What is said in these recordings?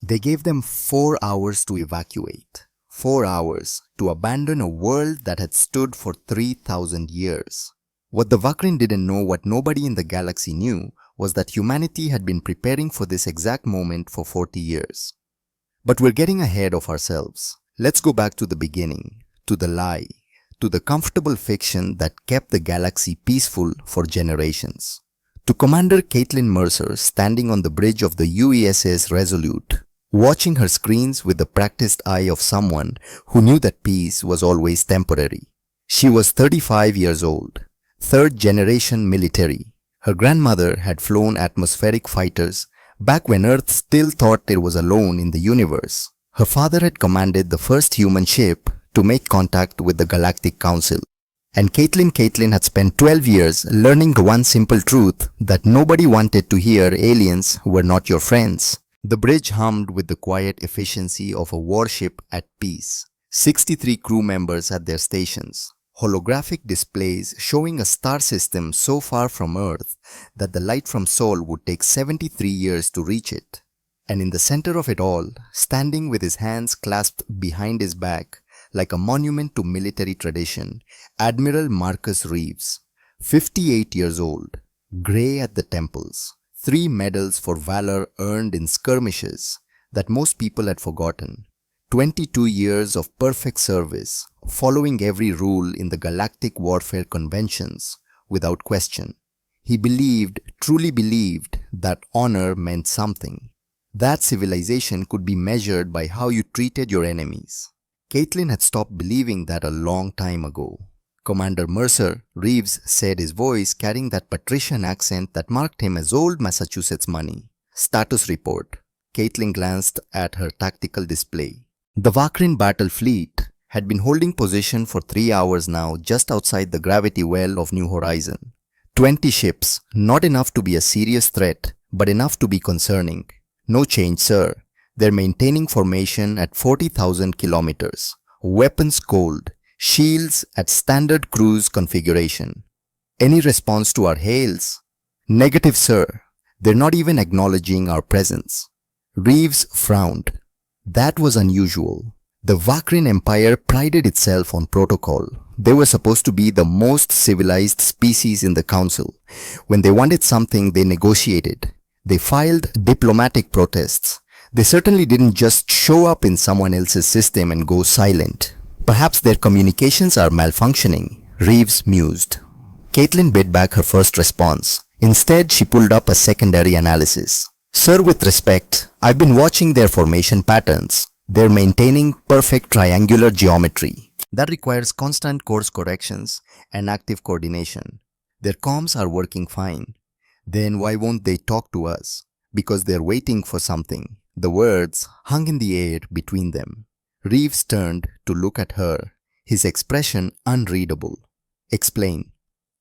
They gave them 4 hours to evacuate. 4 hours to abandon a world that had stood for 3,000 years. What the Vakrin didn't know, what nobody in the galaxy knew, was that humanity had been preparing for this exact moment for 40 years. But we're getting ahead of ourselves. Let's go back to the beginning, to the lie, to the comfortable fiction that kept the galaxy peaceful for generations. To Commander Caitlin Mercer standing on the bridge of the UESS Resolute, watching her screens with the practiced eye of someone who knew that peace was always temporary. She was 35 years old, third generation military. Her grandmother had flown atmospheric fighters back when Earth still thought it was alone in the universe. Her father had commanded the first human ship to make contact with the Galactic Council. And Caitlin had spent 12 years learning the one simple truth that nobody wanted to hear: aliens were not your friends. The bridge hummed with the quiet efficiency of a warship at peace. 63 crew members at their stations. Holographic displays showing a star system so far from Earth that the light from Sol would take 73 years to reach it. And in the center of it all, standing with his hands clasped behind his back, like a monument to military tradition, Admiral Marcus Reeves, 58 years old, gray at the temples, 3 medals for valor earned in skirmishes that most people had forgotten, 22 years of perfect service, following every rule in the galactic warfare conventions without question. He believed, truly believed, that honor meant something. That civilization could be measured by how you treated your enemies. Caitlin had stopped believing that a long time ago. Commander Mercer, Reeves said, his voice carrying that patrician accent that marked him as old Massachusetts money. Status report. Caitlin glanced at her tactical display. The Vakrin battle fleet had been holding position for 3 hours now just outside the gravity well of New Horizon. 20 ships, not enough to be a serious threat, but enough to be concerning. No change, sir. They're maintaining formation at 40,000 kilometers. Weapons cold. Shields at standard cruise configuration. Any response to our hails? Negative, sir. They're not even acknowledging our presence. Reeves frowned. That was unusual. The Vakrin Empire prided itself on protocol. They were supposed to be the most civilized species in the council. When they wanted something, they negotiated. They filed diplomatic protests. They certainly didn't just show up in someone else's system and go silent. Perhaps their communications are malfunctioning, Reeves mused. Caitlin bit back her first response. Instead, she pulled up a secondary analysis. Sir, with respect, I've been watching their formation patterns. They're maintaining perfect triangular geometry. That requires constant course corrections and active coordination. Their comms are working fine. Then why won't they talk to us? Because they're waiting for something. The words hung in the air between them. Reeves turned to look at her, his expression unreadable. Explain.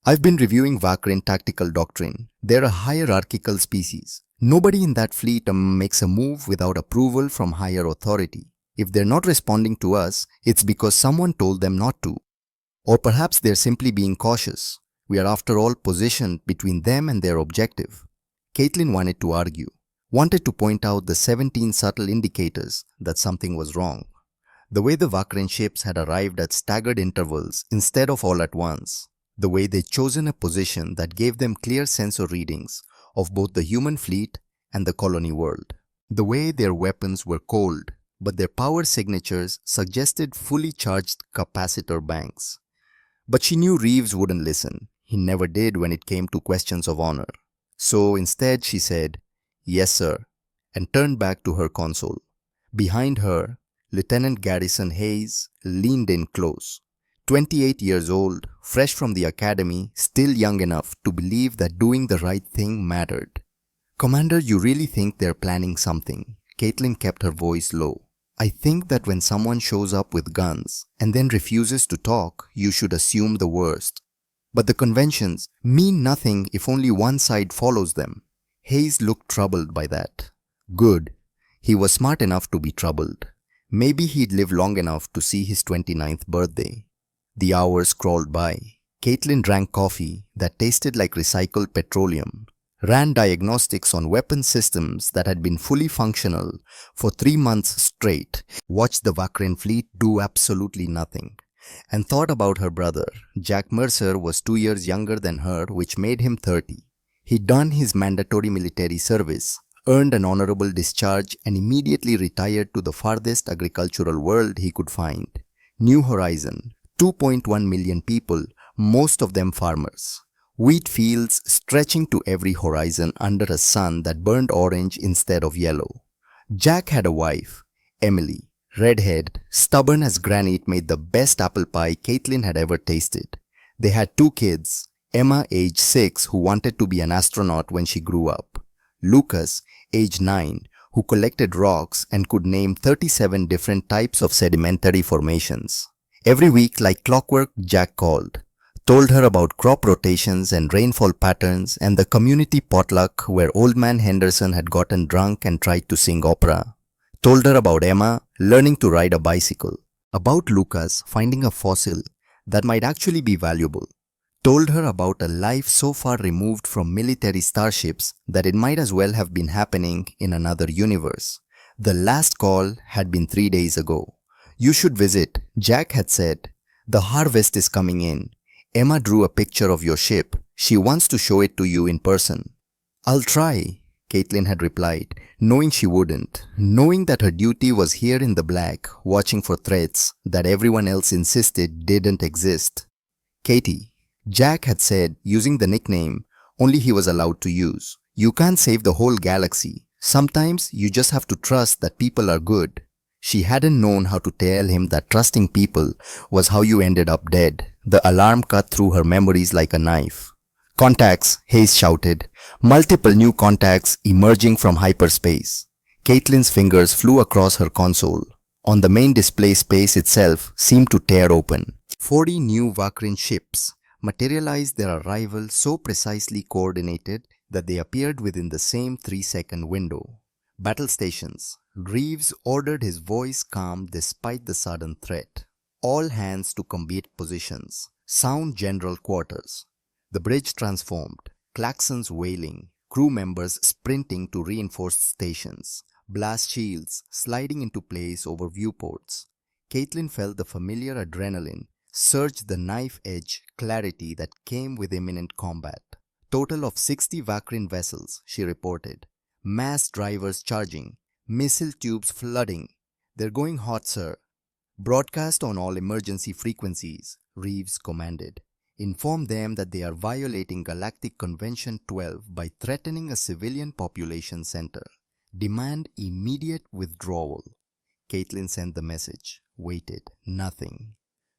I've been reviewing Vakrin tactical doctrine. They're a hierarchical species. Nobody in that fleet makes a move without approval from higher authority. If they're not responding to us, it's because someone told them not to. Or perhaps they're simply being cautious. We are after all positioned between them and their objective. Caitlin wanted to argue, wanted to point out the 17 subtle indicators that something was wrong. The way the Vakrin ships had arrived at staggered intervals instead of all at once. The way they'd chosen a position that gave them clear sensor readings of both the human fleet and the colony world. The way their weapons were cold, but their power signatures suggested fully charged capacitor banks. But she knew Reeves wouldn't listen. He never did when it came to questions of honor. So instead she said, "Yes, sir," and turned back to her console. Behind her, Lieutenant Garrison Hayes leaned in close. 28 years old, fresh from the academy, still young enough to believe that doing the right thing mattered. "Commander, you really think they're planning something?" Caitlin kept her voice low. "I think that when someone shows up with guns and then refuses to talk, you should assume the worst. But the conventions mean nothing if only one side follows them." Hayes looked troubled by that. Good. He was smart enough to be troubled. Maybe he'd live long enough to see his 29th birthday. The hours crawled by. Caitlin drank coffee that tasted like recycled petroleum. ran diagnostics on weapon systems that had been fully functional for 3 months straight, watched the Vakrin fleet do absolutely nothing, and thought about her brother. Jack Mercer was 2 years younger than her, which made him 30. He'd done his mandatory military service, earned an honorable discharge, and immediately retired to the farthest agricultural world he could find. New Horizon, 2.1 million people, most of them farmers. Wheat fields stretching to every horizon under a sun that burned orange instead of yellow. Jack had a wife, Emily, redhead, stubborn as granite, made the best apple pie Caitlin had ever tasted. They had 2 kids, Emma, age 6, who wanted to be an astronaut when she grew up. Lucas, age 9, who collected rocks and could name 37 different types of sedimentary formations. Every week, like clockwork, Jack called. Told her about crop rotations and rainfall patterns and the community potluck where old man Henderson had gotten drunk and tried to sing opera. Told her about Emma learning to ride a bicycle. About Lucas finding a fossil that might actually be valuable. Told her about a life so far removed from military starships that it might as well have been happening in another universe. The last call had been 3 days ago. You should visit, Jack had said. The harvest is coming in. Emma drew a picture of your ship. She wants to show it to you in person. I'll try, Caitlin had replied, knowing she wouldn't, knowing that her duty was here in the black, watching for threats that everyone else insisted didn't exist. Katie, Jack had said, using the nickname only he was allowed to use. You can't save the whole galaxy. Sometimes you just have to trust that people are good. She hadn't known how to tell him that trusting people was how you ended up dead. The alarm cut through her memories like a knife. Contacts, Hayes shouted. Multiple new contacts emerging from hyperspace. Caitlin's fingers flew across her console. On the main display, space itself seemed to tear open. 40 new Vakrin ships materialized, their arrival so precisely coordinated that they appeared within the same 3-second window. Battle stations. Reeves ordered, his voice calm despite the sudden threat. All hands to combat positions. Sound general quarters. The bridge transformed. Klaxons wailing. Crew members sprinting to reinforced stations. Blast shields sliding into place over viewports. Caitlin felt the familiar adrenaline surge, the knife-edge clarity that came with imminent combat. Total of 60 Vakrin vessels, she reported. Mass drivers charging. Missile tubes flooding. They're going hot, sir. Broadcast on all emergency frequencies, Reeves commanded. Inform them that they are violating Galactic Convention 12 by threatening a civilian population center. Demand immediate withdrawal. Caitlin sent the message. Waited. Nothing.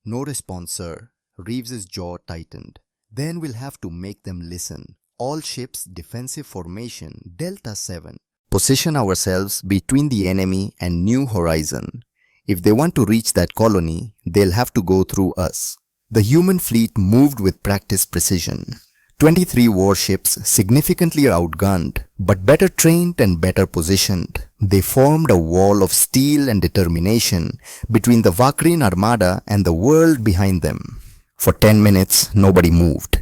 No response, sir. Reeves's jaw tightened. Then we'll have to make them listen. All ships, defensive formation, Delta 7. Position ourselves between the enemy and New Horizon. If they want to reach that colony, they'll have to go through us. The human fleet moved with practiced precision. 23 warships, significantly outgunned, but better trained and better positioned. They formed a wall of steel and determination between the Vakrin armada and the world behind them. For 10 minutes, nobody moved.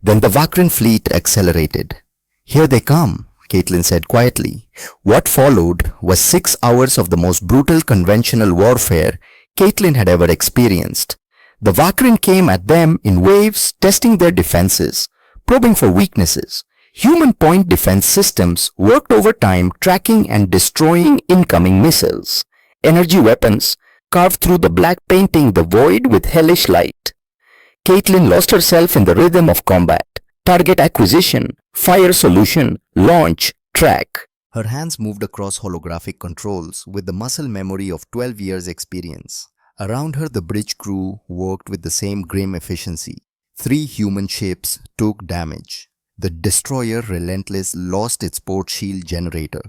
Then the Vakrin fleet accelerated. Here they come, Caitlin said quietly. What followed was 6 hours of the most brutal conventional warfare Caitlin had ever experienced. The Vakrin came at them in waves, testing their defenses, probing for weaknesses. Human point defense systems worked overtime, tracking and destroying incoming missiles. Energy weapons carved through the black, painting the void with hellish light. Caitlin lost herself in the rhythm of combat. Target acquisition, fire solution, launch, track. Her hands moved across holographic controls with the muscle memory of 12 years' experience. Around her, the bridge crew worked with the same grim efficiency. 3 human ships took damage. The destroyer Relentless lost its port shield generator.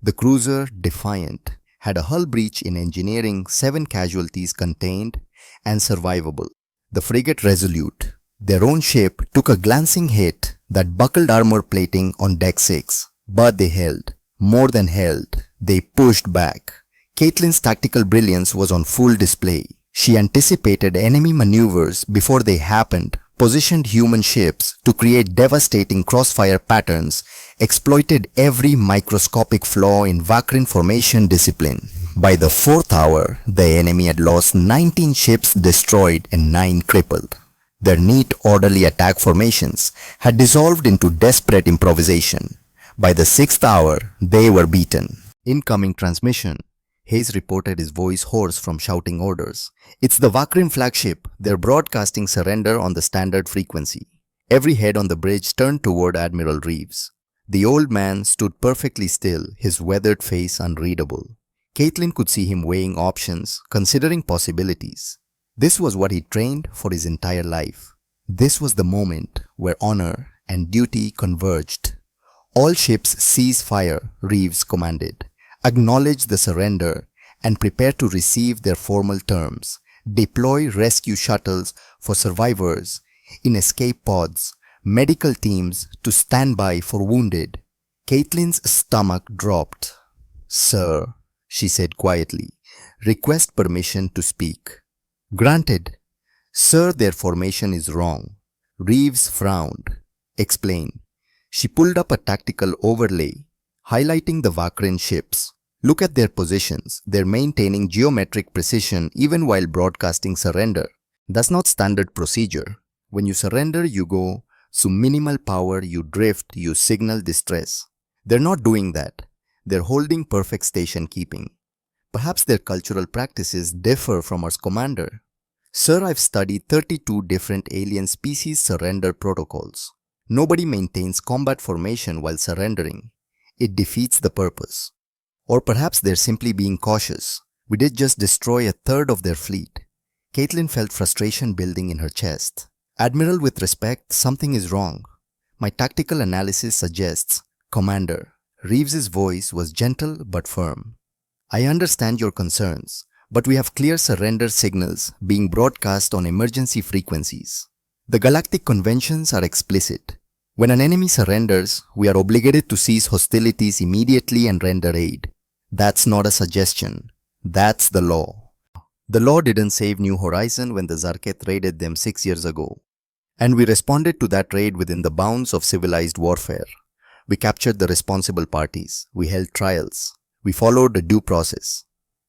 The cruiser Defiant had a hull breach in engineering, 7 casualties contained and survivable. The frigate Resolute, their own ship, took a glancing hit that buckled armor plating on deck 6. But they held. More than held. They pushed back. Caitlin's tactical brilliance was on full display. She anticipated enemy maneuvers before they happened, positioned human ships to create devastating crossfire patterns, exploited every microscopic flaw in Vakrin formation discipline. By the fourth hour, the enemy had lost 19 ships destroyed and 9 crippled. Their neat, orderly attack formations had dissolved into desperate improvisation. By the sixth hour, they were beaten. Incoming transmission. Hayes reported, his voice hoarse from shouting orders. It's the Vakrin flagship. They're broadcasting surrender on the standard frequency. Every head on the bridge turned toward Admiral Reeves. The old man stood perfectly still, his weathered face unreadable. Caitlin could see him weighing options, considering possibilities. This was what he trained for his entire life. This was the moment where honor and duty converged. All ships cease fire, Reeves commanded. Acknowledge the surrender and prepare to receive their formal terms. Deploy rescue shuttles for survivors in escape pods, medical teams to stand by for wounded. Caitlin's stomach dropped. "Sir," she said quietly, "request permission to speak." "Granted." "Sir, their formation is wrong." Reeves frowned. "Explain." She pulled up a tactical overlay, highlighting the Vakrin ships. "Look at their positions. They're maintaining geometric precision even while broadcasting surrender. That's not standard procedure. When you surrender, you go, so minimal power, you drift, you signal distress. They're not doing that. They're holding perfect station keeping. Perhaps their cultural practices differ from ours, Commander." "Sir, I've studied 32 different alien species surrender protocols. Nobody maintains combat formation while surrendering. It defeats the purpose. Or perhaps they're simply being cautious. We did just destroy a third of their fleet." Caitlin felt frustration building in her chest. "Admiral, with respect, something is wrong. My tactical analysis suggests..." "Commander." Reeves's voice was gentle but firm. "I understand your concerns, but we have clear surrender signals being broadcast on emergency frequencies. The galactic conventions are explicit. When an enemy surrenders, we are obligated to cease hostilities immediately and render aid. That's not a suggestion. That's the law. The law didn't save New Horizon when the Zarketh raided them 6 years ago. And we responded to that raid within the bounds of civilized warfare. We captured the responsible parties. We held trials. We followed a due process.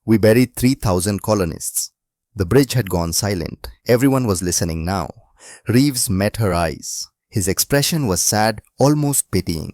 We buried 3,000 colonists." The bridge had gone silent. Everyone was listening now. Reeves met her eyes. His expression was sad, almost pitying.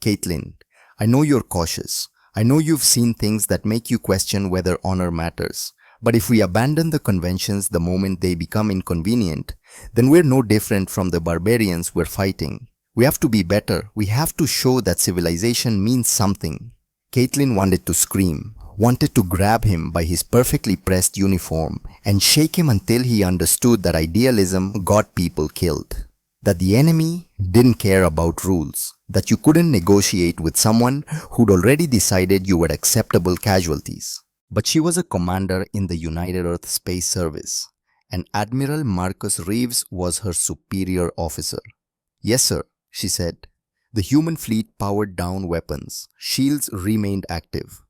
"Caitlin, I know you're cautious. I know you've seen things that make you question whether honor matters. But if we abandon the conventions the moment they become inconvenient, then we're no different from the barbarians we're fighting. We have to be better. We have to show that civilization means something." Caitlin wanted to scream, wanted to grab him by his perfectly pressed uniform and shake him until he understood that idealism got people killed. That the enemy didn't care about rules. That you couldn't negotiate with someone who'd already decided you were acceptable casualties. But she was a commander in the United Earth Space Service, and Admiral Marcus Reeves was her superior officer. "Yes, sir," she said. The human fleet powered down weapons. Shields remained active.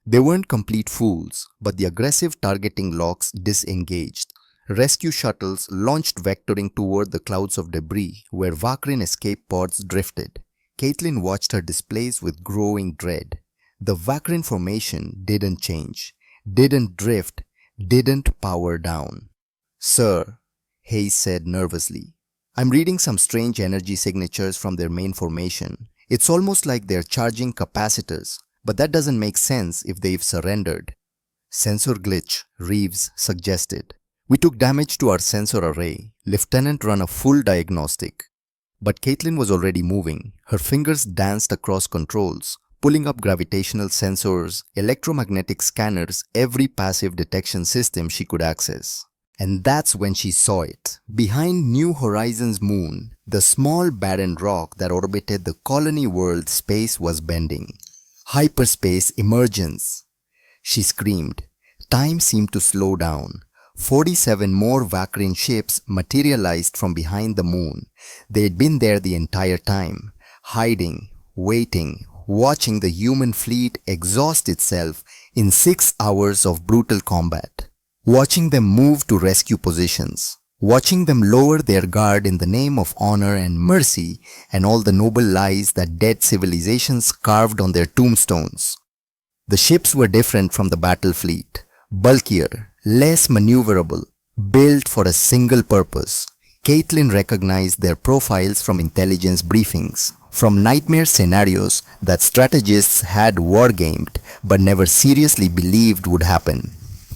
They weren't complete fools, but the aggressive targeting locks disengaged. Rescue shuttles launched, vectoring toward the clouds of debris where Vakrin escape pods drifted. Caitlin watched her displays with growing dread. The Vakrin formation didn't change, didn't drift, didn't power down. "Sir," Hayes said nervously, "I'm reading some strange energy signatures from their main formation. It's almost like they're charging capacitors, but that doesn't make sense if they've surrendered." "Sensor glitch," Reeves suggested. "We took damage to our sensor array. Lieutenant ran a full diagnostic." But Caitlin was already moving. Her fingers danced across controls, pulling up gravitational sensors, electromagnetic scanners, every passive detection system she could access. And that's when she saw it. Behind New Horizon's moon, the small barren rock that orbited the colony world space was bending. "Hyperspace emergence!" She screamed. Time seemed to slow down. 47 more Vakrin ships materialized from behind the moon. They'd been there the entire time, hiding, waiting, watching the human fleet exhaust itself in 6 hours of brutal combat. Watching them move to rescue positions. watching them lower their guard in the name of honor and mercy and all the noble lies that dead civilizations carved on their tombstones. The ships were different from the battle fleet, bulkier, less maneuverable, built for a single purpose. Caitlin recognized their profiles from intelligence briefings, from nightmare scenarios that strategists had wargamed but never seriously believed would happen.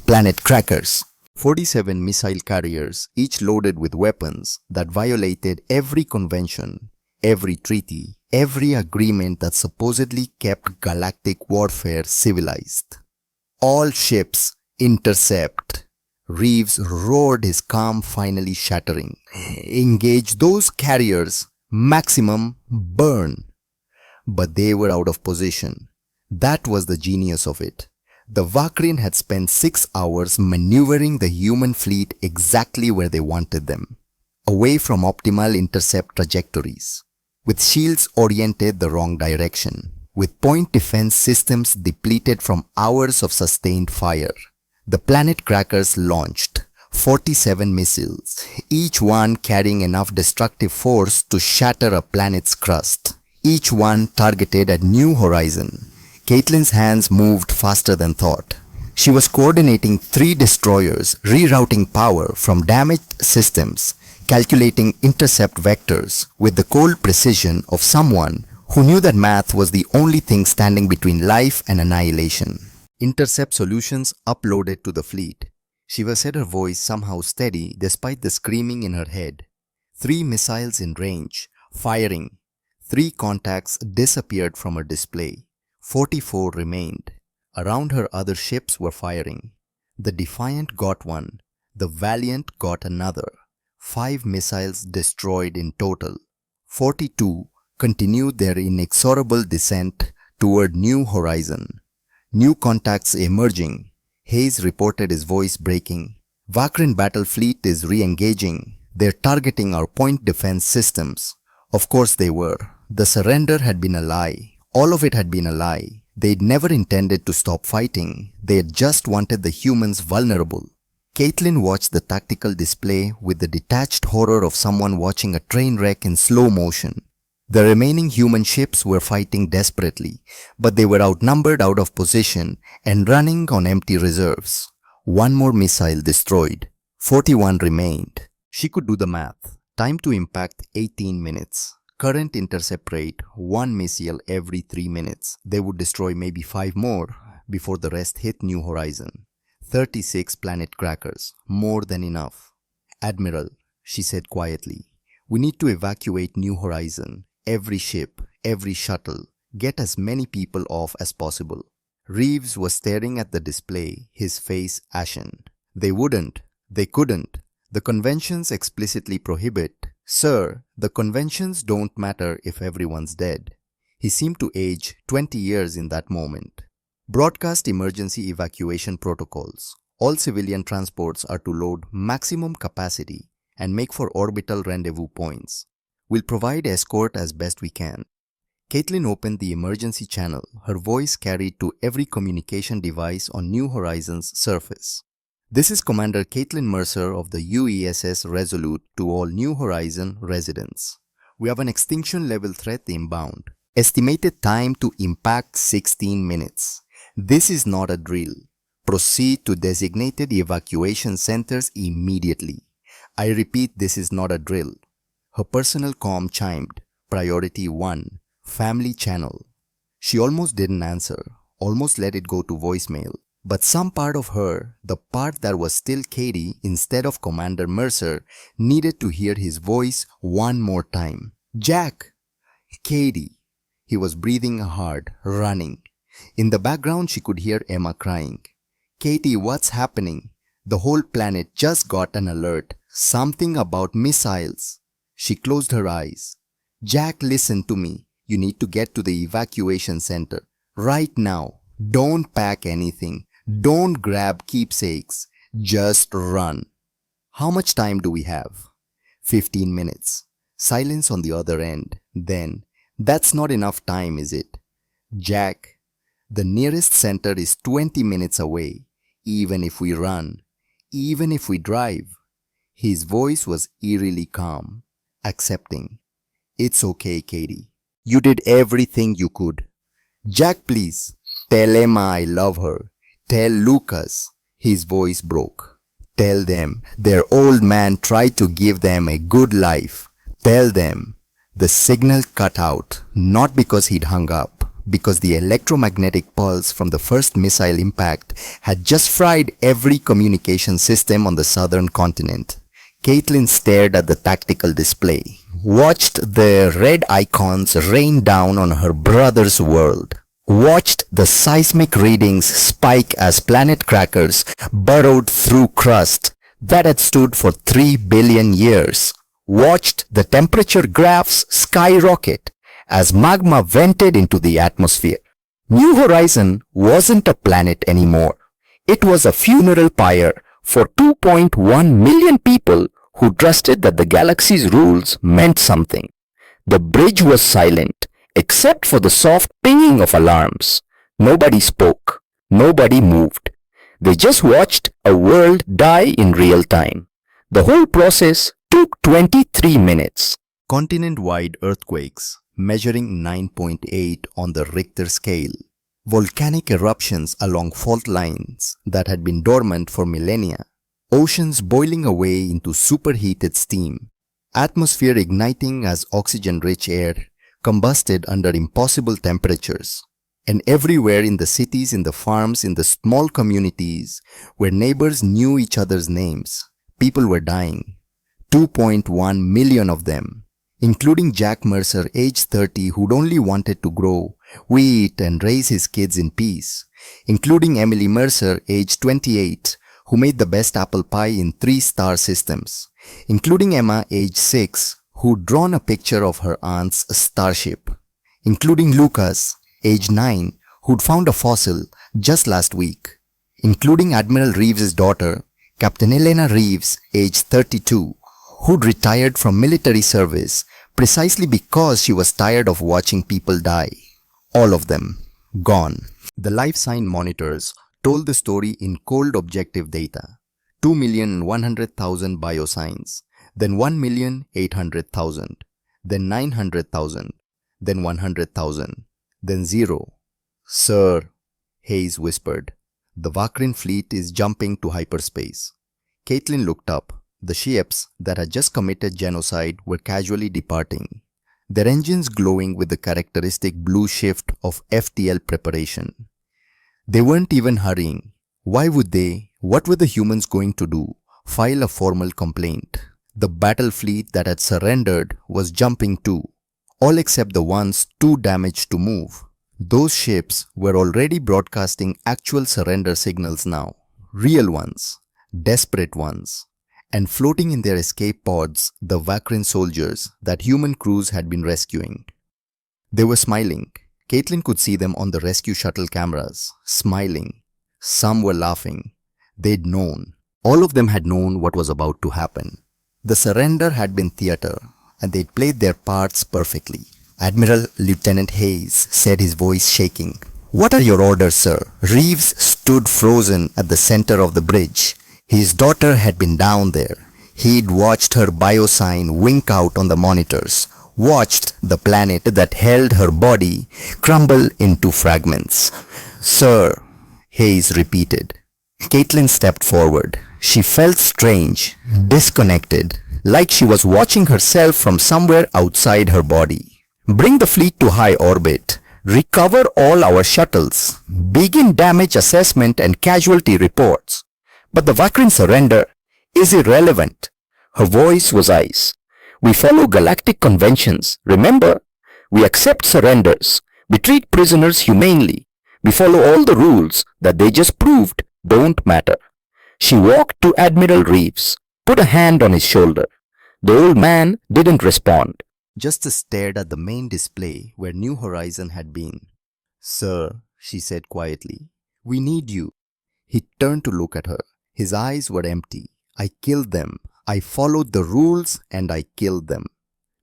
Planet crackers. 47 missile carriers, each loaded with weapons that violated every convention, every treaty, every agreement that supposedly kept galactic warfare civilized. All ships intercept. Reeves roared, his calm finally shattering. Engage those carriers. Maximum burn. But they were out of position. That was the genius of it. The Vakrin had spent 6 hours maneuvering the human fleet exactly where they wanted them, away from optimal intercept trajectories, with shields oriented the wrong direction, with point defense systems depleted from hours of sustained fire. The planet crackers launched 47 missiles, each one carrying enough destructive force to shatter a planet's crust, each one targeted at New Horizon. Caitlin's hands moved faster than thought. She was coordinating 3 destroyers, rerouting power from damaged systems, calculating intercept vectors with the cold precision of someone who knew that math was the only thing standing between life and annihilation. Intercept solutions uploaded to the fleet. Shiva said, her voice somehow steady despite the screaming in her head. 3 missiles in range, firing. 3 contacts disappeared from her display. 44 remained. Around her, other ships were firing. The Defiant got one. The Valiant got another. 5 missiles destroyed in total. 42 continued their inexorable descent toward New Horizon. New contacts emerging. Hayes reported, his voice breaking. Vakrin battle fleet is re-engaging. They're targeting our point defense systems. Of course they were. The surrender had been a lie. All of it had been a lie. They'd never intended to stop fighting. They had just wanted the humans vulnerable. Caitlin watched the tactical display with the detached horror of someone watching a train wreck in slow motion. The remaining human ships were fighting desperately, but they were outnumbered, out of position, and running on empty reserves. 1 more missile destroyed. 41 remained. She could do the math. Time to impact 18 minutes. Current intercept rate 1 missile every 3 minutes. They would destroy maybe 5 more before the rest hit New Horizon. 36 planet crackers. More than enough. Admiral, she said quietly, we need to evacuate New Horizon. Every ship, every shuttle, get as many people off as possible. Reeves was staring at the display, his face ashen. They wouldn't. They couldn't. The conventions explicitly prohibit. Sir, the conventions don't matter if everyone's dead. He seemed to age 20 years in that moment. Broadcast emergency evacuation protocols. All civilian transports are to load maximum capacity and make for orbital rendezvous points. We'll provide escort as best we can. Caitlin opened the emergency channel, her voice carried to every communication device on New Horizon's surface. This is Commander Caitlin Mercer of the UESS Resolute to all New Horizon residents. We have an extinction level threat inbound. Estimated time to impact 16 minutes. This is not a drill. Proceed to designated evacuation centers immediately. I repeat, this is not a drill. Her personal comm chimed. Priority 1. Family channel. She almost didn't answer, almost let it go to voicemail. But some part of her, the part that was still Katie instead of Commander Mercer, needed to hear his voice one more time. Jack! Katie! He was breathing hard, running. In the background she could hear Emma crying. Katie, what's happening? The whole planet just got an alert. Something about missiles. She closed her eyes. Jack, listen to me. You need to get to the evacuation center. Right now. Don't pack anything. Don't grab keepsakes. Just run. How much time do we have? 15 minutes. Silence on the other end. Then, that's not enough time, is it? Jack, the nearest center is 20 minutes away. Even if we run. Even if we drive. His voice was eerily calm, accepting. It's okay, Katie. You did everything you could. Jack, please. Tell Emma I love her. Tell Lucas. His voice broke. Tell them their old man tried to give them a good life. Tell them. The signal cut out, not because he'd hung up, because the electromagnetic pulse from the first missile impact had just fried every communication system on the southern continent. Caitlin stared at the tactical display, watched the red icons rain down on her brother's world, watched the seismic readings spike as planet crackers burrowed through crust that had stood for 3 billion years, watched the temperature graphs skyrocket as magma vented into the atmosphere. New Horizon wasn't a planet anymore. It was a funeral pyre for 2.1 million people who trusted that the galaxy's rules meant something. The bridge was silent, except for the soft pinging of alarms. Nobody spoke. Nobody moved. They just watched a world die in real time. The whole process took 23 minutes. Continent-wide earthquakes, measuring 9.8 on the Richter scale. Volcanic eruptions along fault lines that had been dormant for millennia. Oceans boiling away into superheated steam. Atmosphere igniting as oxygen-rich air combusted under impossible temperatures. And everywhere in the cities, in the farms, in the small communities where neighbors knew each other's names, people were dying. 2.1 million of them, including Jack Mercer, age 30, who'd only wanted to grow wheat and raise his kids in peace, including Emily Mercer, age 28, who made the best apple pie in 3-star systems, including Emma, age 6, who'd drawn a picture of her aunt's starship, including Lucas, age 9, who'd found a fossil just last week, including Admiral Reeves' daughter, Captain Elena Reeves, age 32, who'd retired from military service precisely because she was tired of watching people die. All of them gone. The life sign monitors told the story in cold objective data. 2,100,000 biosigns, then 1,800,000, then 900,000, then 100,000, then 0. Sir, Hayes whispered, the Vakrin fleet is jumping to hyperspace. Caitlin looked up. The ships that had just committed genocide were casually departing, their engines glowing with the characteristic blue shift of FTL preparation. They weren't even hurrying. Why would they? What were the humans going to do? File a formal complaint. The battle fleet that had surrendered was jumping too, all except the ones too damaged to move. Those ships were already broadcasting actual surrender signals now, real ones, desperate ones. And floating in their escape pods, the Vakrin soldiers that human crews had been rescuing. They were smiling. Caitlin could see them on the rescue shuttle cameras, smiling. Some were laughing. They'd known. All of them had known what was about to happen. The surrender had been theater, and they'd played their parts perfectly. Admiral Lieutenant Hayes said, his voice shaking. What are your orders, sir? Reeves stood frozen at the center of the bridge. His daughter had been down there. He'd watched her biosign wink out on the monitors, watched the planet that held her body crumble into fragments. Sir, Hayes repeated. Caitlin stepped forward. She felt strange, disconnected, like she was watching herself from somewhere outside her body. Bring the fleet to high orbit. Recover all our shuttles. Begin damage assessment and casualty reports. But the Vakrin surrender is irrelevant. Her voice was ice. We follow galactic conventions. Remember, we accept surrenders. We treat prisoners humanely. We follow all the rules that they just proved don't matter. She walked to Admiral Reeves, put a hand on his shoulder. The old man didn't respond. Just stared at the main display where New Horizon had been. Sir, she said quietly, we need you. He turned to look at her. His eyes were empty. I killed them. I followed the rules and I killed them.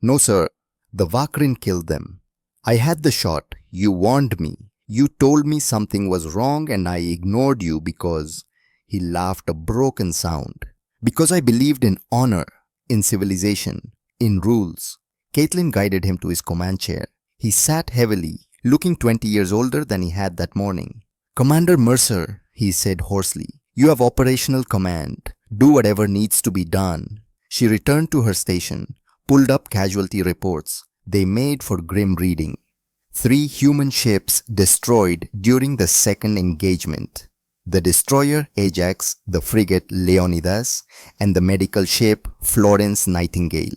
No, sir. The Vakrin killed them. I had the shot. You warned me. You told me something was wrong and I ignored you because... He laughed a broken sound. Because I believed in honor, in civilization, in rules. Caitlin guided him to his command chair. He sat heavily, looking 20 years older than he had that morning. Commander Mercer, he said hoarsely, you have operational command. Do whatever needs to be done. She returned to her station, pulled up casualty reports. They made for grim reading. 3 human ships destroyed during the second engagement. The destroyer Ajax, the frigate Leonidas, and the medical ship Florence Nightingale.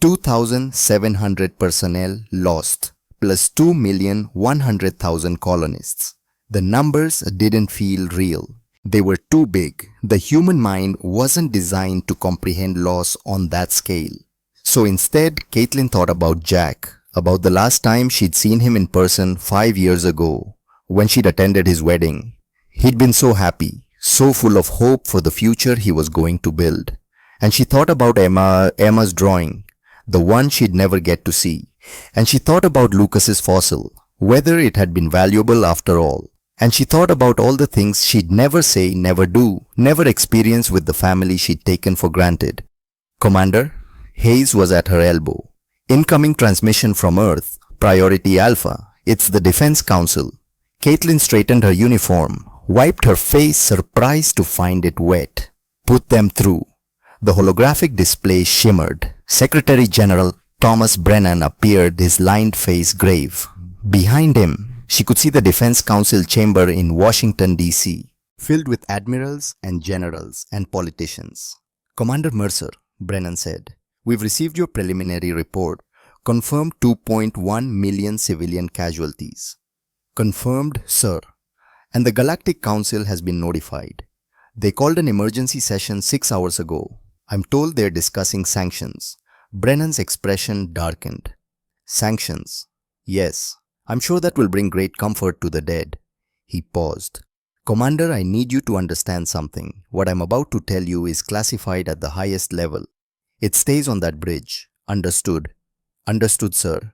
2,700 personnel lost, plus 2,100,000 colonists. The numbers didn't feel real. They were too big. The human mind wasn't designed to comprehend loss on that scale. So instead, Caitlin thought about Jack, about the last time she'd seen him in person 5 years ago, when she'd attended his wedding. He'd been so happy, so full of hope for the future he was going to build. And she thought about Emma's drawing, the one she'd never get to see. And she thought about Lucas's fossil, whether it had been valuable after all. And she thought about all the things she'd never say, never do, never experience with the family she'd taken for granted. Commander, Hayes was at her elbow. Incoming transmission from Earth, Priority Alpha. It's the Defense Council. Caitlin straightened her uniform, wiped her face, surprised to find it wet. Put them through. The holographic display shimmered. Secretary General Thomas Brennan appeared, his lined face grave. Behind him, she could see the Defense Council chamber in Washington, D.C., filled with admirals and generals and politicians. Commander Mercer, Brennan said, we've received your preliminary report. Confirmed 2.1 million civilian casualties. Confirmed, sir. And the Galactic Council has been notified. They called an emergency session 6 hours ago. I'm told they're discussing sanctions. Brennan's expression darkened. Sanctions. Yes, I'm sure that will bring great comfort to the dead. He paused. Commander, I need you to understand something. What I'm about to tell you is classified at the highest level. It stays on that bridge. Understood? Understood, sir.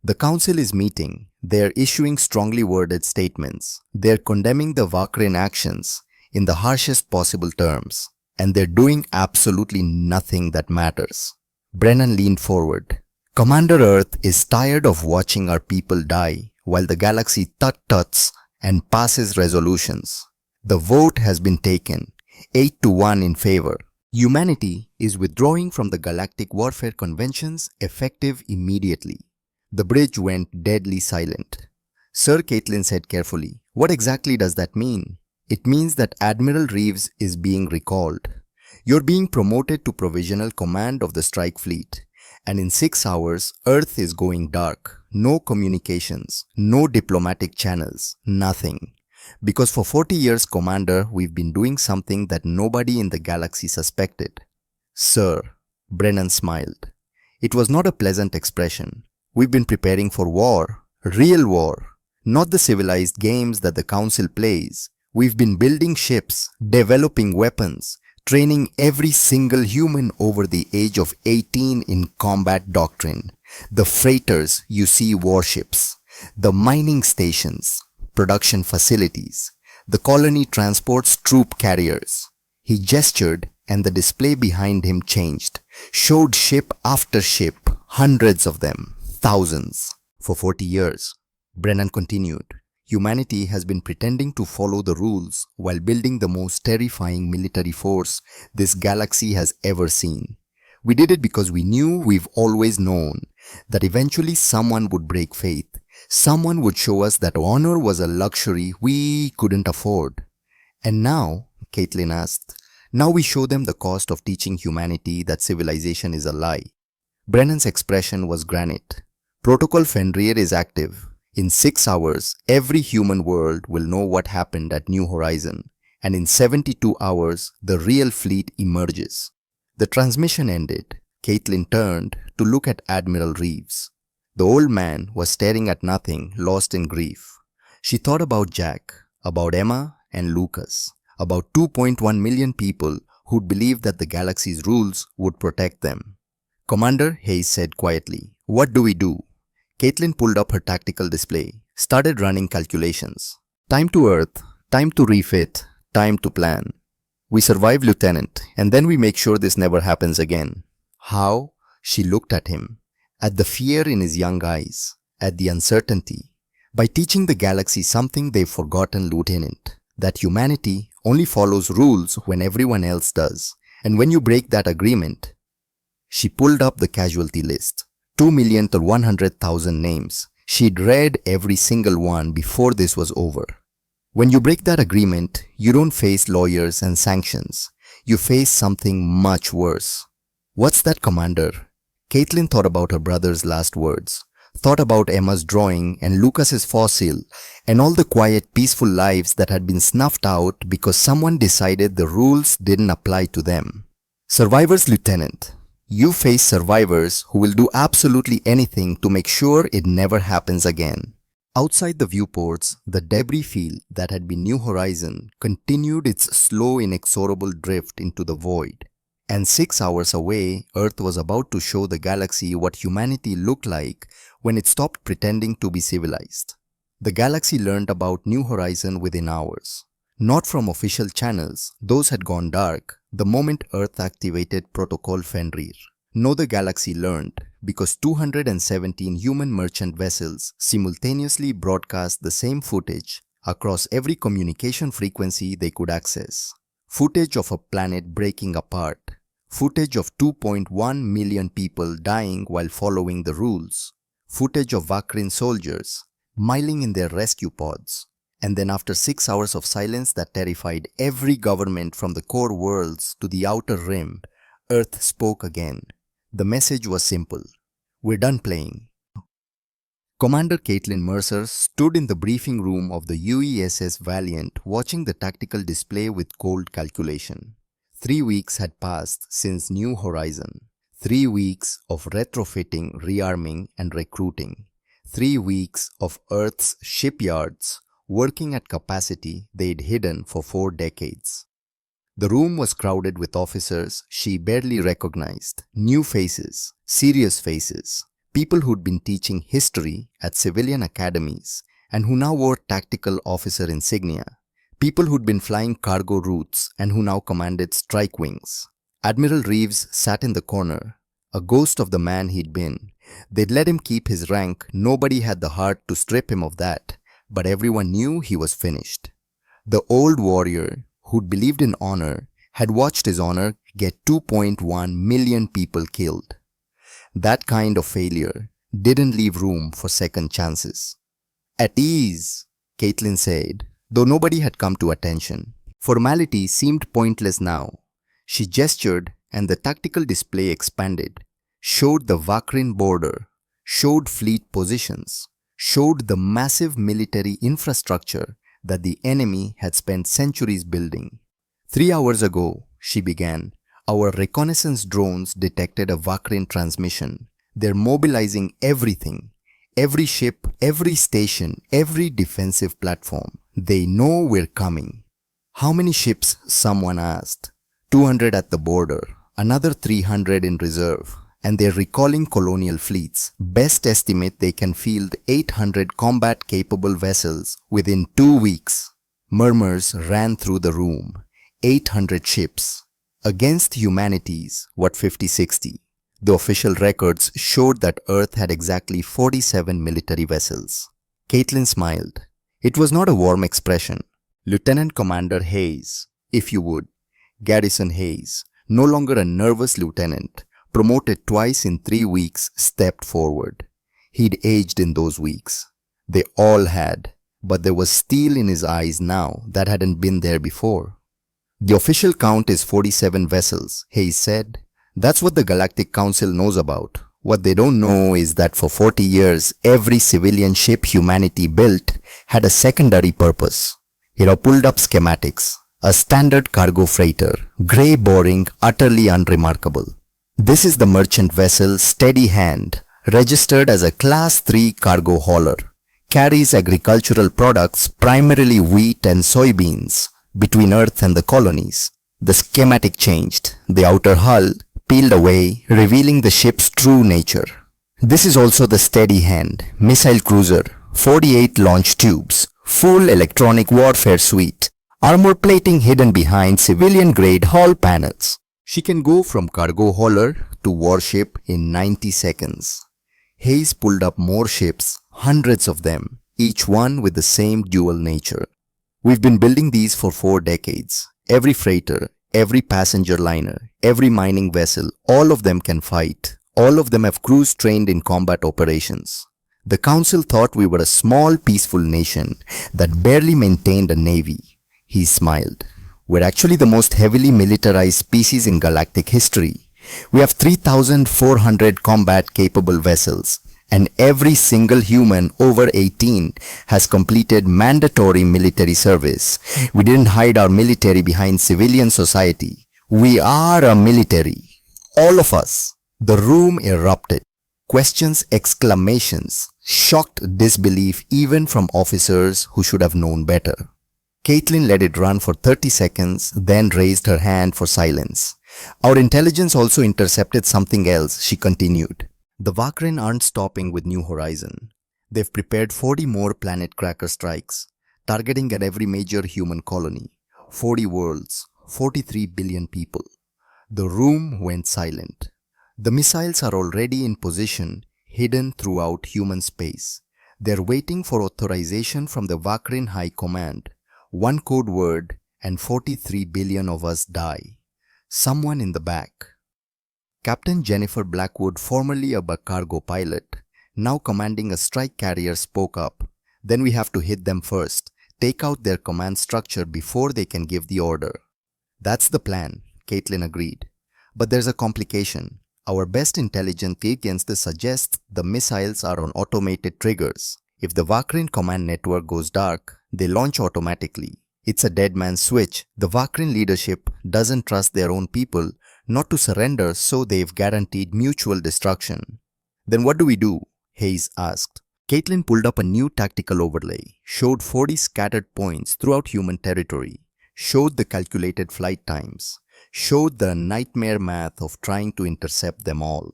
The council is meeting. They're issuing strongly worded statements. They're condemning the Vakrin actions in the harshest possible terms. And they're doing absolutely nothing that matters. Brennan leaned forward. Commander Earth is tired of watching our people die while the galaxy tut-tuts and passes resolutions. The vote has been taken, 8-1 in favor. Humanity is withdrawing from the Galactic Warfare Conventions effective immediately. The bridge went deadly silent. Sir, Caitlin said carefully, what exactly does that mean? It means that Admiral Reeves is being recalled. You're being promoted to provisional command of the strike fleet. And in 6 hours, Earth is going dark. No communications, no diplomatic channels, nothing. Because for 40 years, Commander, we've been doing something that nobody in the galaxy suspected. Sir, Brennan smiled. It was not a pleasant expression. We've been preparing for war, real war, not the civilized games that the Council plays. We've been building ships, developing weapons, training every single human over the age of 18 in combat doctrine. The freighters you see warships, the mining stations, production facilities, the colony transports troop carriers. He gestured and the display behind him changed, showed ship after ship, hundreds of them, thousands. For 40 years, Brennan continued, humanity has been pretending to follow the rules while building the most terrifying military force this galaxy has ever seen. We did it because we knew we've always known that eventually someone would break faith. Someone would show us that honor was a luxury we couldn't afford. And now, Caitlin asked, now we show them the cost of teaching humanity that civilization is a lie. Brennan's expression was granite. Protocol Fenrir is active. In 6 hours, every human world will know what happened at New Horizon. And in 72 hours, the real fleet emerges. The transmission ended. Caitlin turned to look at Admiral Reeves. The old man was staring at nothing, lost in grief. She thought about Jack, about Emma and Lucas, about 2.1 million people who'd believed that the galaxy's rules would protect them. Commander, Hayes said quietly, what do we do? Caitlin pulled up her tactical display, started running calculations. Time to Earth, time to refit, time to plan. We survive, Lieutenant, and then we make sure this never happens again. How? She looked at him, at the fear in his young eyes, at the uncertainty. By teaching the galaxy something they've forgotten, Lieutenant, that humanity only follows rules when everyone else does. And when you break that agreement, she pulled up the casualty list. 2 million to 100,000 names. She'd read every single one before this was over. When you break that agreement, you don't face lawyers and sanctions. You face something much worse. What's that, Commander? Caitlin thought about her brother's last words, thought about Emma's drawing and Lucas's fossil, and all the quiet, peaceful lives that had been snuffed out because someone decided the rules didn't apply to them. Survivors, Lieutenant. You face survivors who will do absolutely anything to make sure it never happens again. Outside the viewports, the debris field that had been New Horizon continued its slow, inexorable drift into the void. And 6 hours away, Earth was about to show the galaxy what humanity looked like when it stopped pretending to be civilized. The galaxy learned about New Horizon within hours. Not from official channels, those had gone dark the moment Earth activated Protocol Fenrir. No, the galaxy learned because 217 human merchant vessels simultaneously broadcast the same footage across every communication frequency they could access. Footage of a planet breaking apart. Footage of 2.1 million people dying while following the rules. Footage of Vakrin soldiers miling in their rescue pods. And then after 6 hours of silence that terrified every government from the core worlds to the outer rim, Earth spoke again. The message was simple. We're done playing. Commander Caitlin Mercer stood in the briefing room of the UESS Valiant watching the tactical display with cold calculation. 3 weeks had passed since New Horizon. 3 weeks of retrofitting, rearming and recruiting. 3 weeks of Earth's shipyards working at capacity they'd hidden for 4 decades. The room was crowded with officers she barely recognized, new faces, serious faces, people who'd been teaching history at civilian academies and who now wore tactical officer insignia, people who'd been flying cargo routes and who now commanded strike wings. Admiral Reeves sat in the corner, a ghost of the man he'd been. They'd let him keep his rank, nobody had the heart to strip him of that, but everyone knew he was finished. The old warrior, who'd believed in honor, had watched his honor get 2.1 million people killed. That kind of failure didn't leave room for second chances. At ease, Caitlin said, though nobody had come to attention. Formality seemed pointless now. She gestured and the tactical display expanded, showed the Vakrin border, showed fleet positions, showed the massive military infrastructure that the enemy had spent centuries building. 3 hours ago, she began, our reconnaissance drones detected a Vakrin transmission. They're mobilizing everything. Every ship, every station, every defensive platform. They know we're coming. How many ships? Someone asked. 200 at the border, another 300 in reserve. And they're recalling colonial fleets. Best estimate they can field 800 combat-capable vessels within 2 weeks. Murmurs ran through the room. 800 ships. Against humanity's, 50-60. The official records showed that Earth had exactly 47 military vessels. Caitlin smiled. It was not a warm expression. Lieutenant Commander Hayes, if you would. Garrison Hayes, no longer a nervous lieutenant, promoted twice in 3 weeks, stepped forward. He'd aged in those weeks. They all had, but there was steel in his eyes now that hadn't been there before. The official count is 47 vessels, Hayes said. That's what the Galactic Council knows about. What they don't know is that for 40 years, every civilian ship humanity built had a secondary purpose. It pulled up schematics. A standard cargo freighter, grey, boring, utterly unremarkable. This is the merchant vessel Steady Hand, registered as a Class 3 cargo hauler. Carries agricultural products, primarily wheat and soybeans, between Earth and the colonies. The schematic changed. The outer hull peeled away, revealing the ship's true nature. This is also the Steady Hand, missile cruiser, 48 launch tubes, full electronic warfare suite, armor plating hidden behind civilian-grade hull panels. She can go from cargo hauler to warship in 90 seconds. Hayes pulled up more ships, hundreds of them, each one with the same dual nature. We've been building these for 4 decades. Every freighter, every passenger liner, every mining vessel, all of them can fight. All of them have crews trained in combat operations. The Council thought we were a small, peaceful nation that barely maintained a navy. He smiled. We're actually the most heavily militarized species in galactic history. We have 3,400 combat-capable vessels, and every single human over 18 has completed mandatory military service. We didn't hide our military behind civilian society. We are a military. All of us. The room erupted. Questions, exclamations, shocked disbelief even from officers who should have known better. Caitlin let it run for 30 seconds, then raised her hand for silence. Our intelligence also intercepted something else, she continued. The Vakrin aren't stopping with New Horizon. They've prepared 40 more planet cracker strikes, targeting at every major human colony. 40 worlds, 43 billion people. The room went silent. The missiles are already in position, hidden throughout human space. They're waiting for authorization from the Vakrin High Command. One code word and 43 billion of us die. Someone in the back. Captain Jennifer Blackwood, formerly a cargo pilot, now commanding a strike carrier, spoke up. Then we have to hit them first, take out their command structure before they can give the order. That's the plan, Caitlin agreed. But there's a complication. Our best intelligence against this suggests the missiles are on automated triggers. If the Vakrin command network goes dark, they launch automatically. It's a dead man's switch. The Vakrin leadership doesn't trust their own people not to surrender, so they've guaranteed mutual destruction. Then what do we do? Hayes asked. Caitlin pulled up a new tactical overlay, showed 40 scattered points throughout human territory, showed the calculated flight times, showed the nightmare math of trying to intercept them all.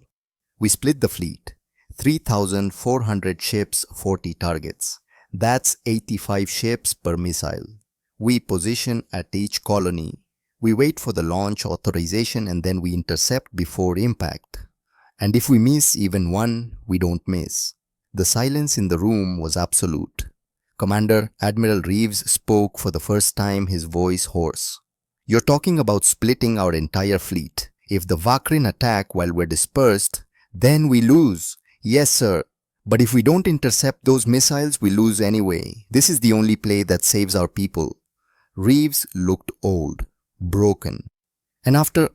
We split the fleet. 3,400 ships, 40 targets. That's 85 ships per missile. We position at each colony. We wait for the launch authorization and then we intercept before impact. And if we miss even one, we don't miss. The silence in the room was absolute. Commander Admiral Reeves spoke for the first time, his voice hoarse. You're talking about splitting our entire fleet. If the Vakrin attack while we're dispersed, then we lose. Yes, sir. But if we don't intercept those missiles, we lose anyway. This is the only play that saves our people. Reeves looked old, broken. And after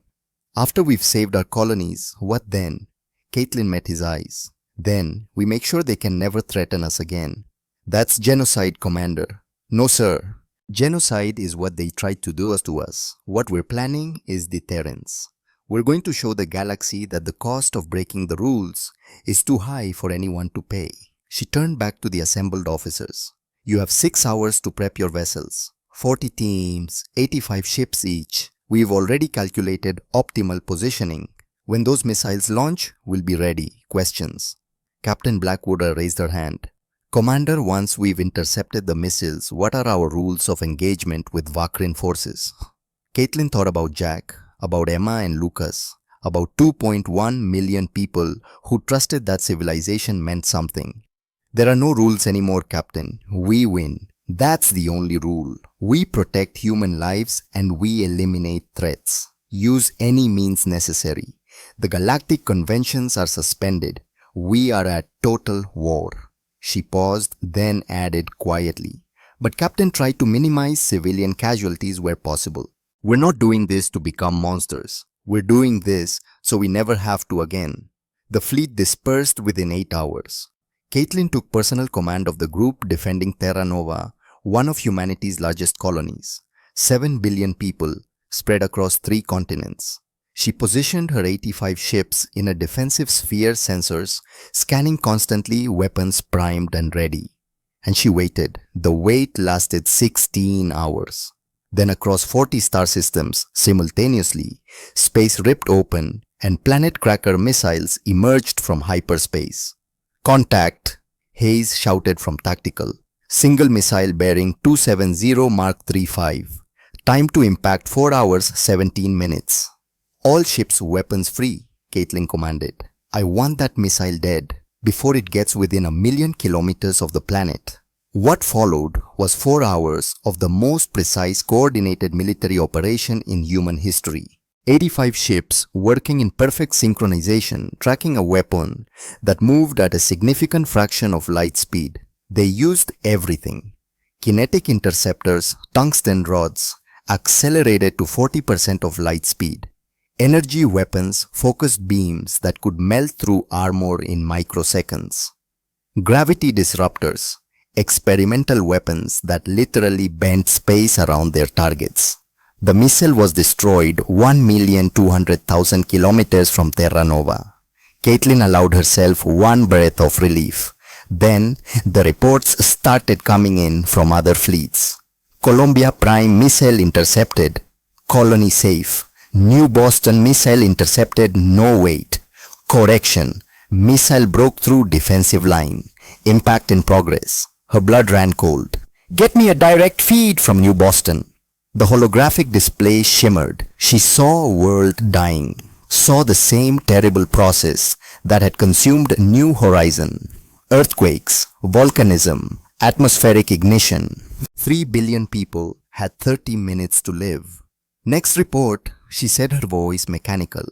we've saved our colonies, what then? Caitlin met his eyes. Then we make sure they can never threaten us again. That's genocide, Commander. No, sir. Genocide is what they tried to do to us. What we're planning is deterrence. We're going to show the galaxy that the cost of breaking the rules is too high for anyone to pay. She turned back to the assembled officers. You have 6 hours to prep your vessels. 40 teams, 85 ships each. We've already calculated optimal positioning. When those missiles launch, we'll be ready. Questions? Captain Blackwood raised her hand. Commander, once we've intercepted the missiles, what are our rules of engagement with Vakrin forces? Caitlin thought about Jack, about Emma and Lucas, about 2.1 million people who trusted that civilization meant something. There are no rules anymore, Captain. We win. That's the only rule. We protect human lives and we eliminate threats. Use any means necessary. The galactic conventions are suspended. We are at total war. She paused, then added quietly. But Captain tried to minimize civilian casualties where possible. We're not doing this to become monsters. We're doing this so we never have to again. The fleet dispersed within 8 hours. Caitlin took personal command of the group defending Terra Nova, one of humanity's largest colonies. 7 billion people spread across 3 continents. She positioned her 85 ships in a defensive sphere, sensors, scanning constantly, weapons primed and ready. And she waited. The wait lasted 16 hours. Then across 40 star systems, simultaneously, space ripped open and planet cracker missiles emerged from hyperspace. Contact! Hayes shouted from tactical. Single missile bearing 270 Mark 35. Time to impact 4 hours 17 minutes. All ships weapons free, Caitlin commanded. I want that missile dead before it gets within 1,000,000 kilometers of the planet. What followed was 4 hours of the most precise coordinated military operation in human history. 85 ships working in perfect synchronization, tracking a weapon that moved at a significant fraction of light speed. They used everything. Kinetic interceptors, tungsten rods, accelerated to 40% of light speed. Energy weapons, focused beams that could melt through armor in microseconds. Gravity disruptors, experimental weapons that literally bent space around their targets. The missile was destroyed 1,200,000 kilometers from Terra Nova. Caitlin allowed herself one breath of relief. Then, the reports started coming in from other fleets. Columbia Prime missile intercepted. Colony safe. New Boston missile intercepted, no wait. Correction. Missile broke through defensive line. Impact in progress. Her blood ran cold. Get me a direct feed from New Boston. The holographic display shimmered. She saw a world dying. Saw the same terrible process that had consumed New Horizon. Earthquakes, volcanism, atmospheric ignition. 3 billion people had 30 minutes to live. Next report, she said, her voice mechanical.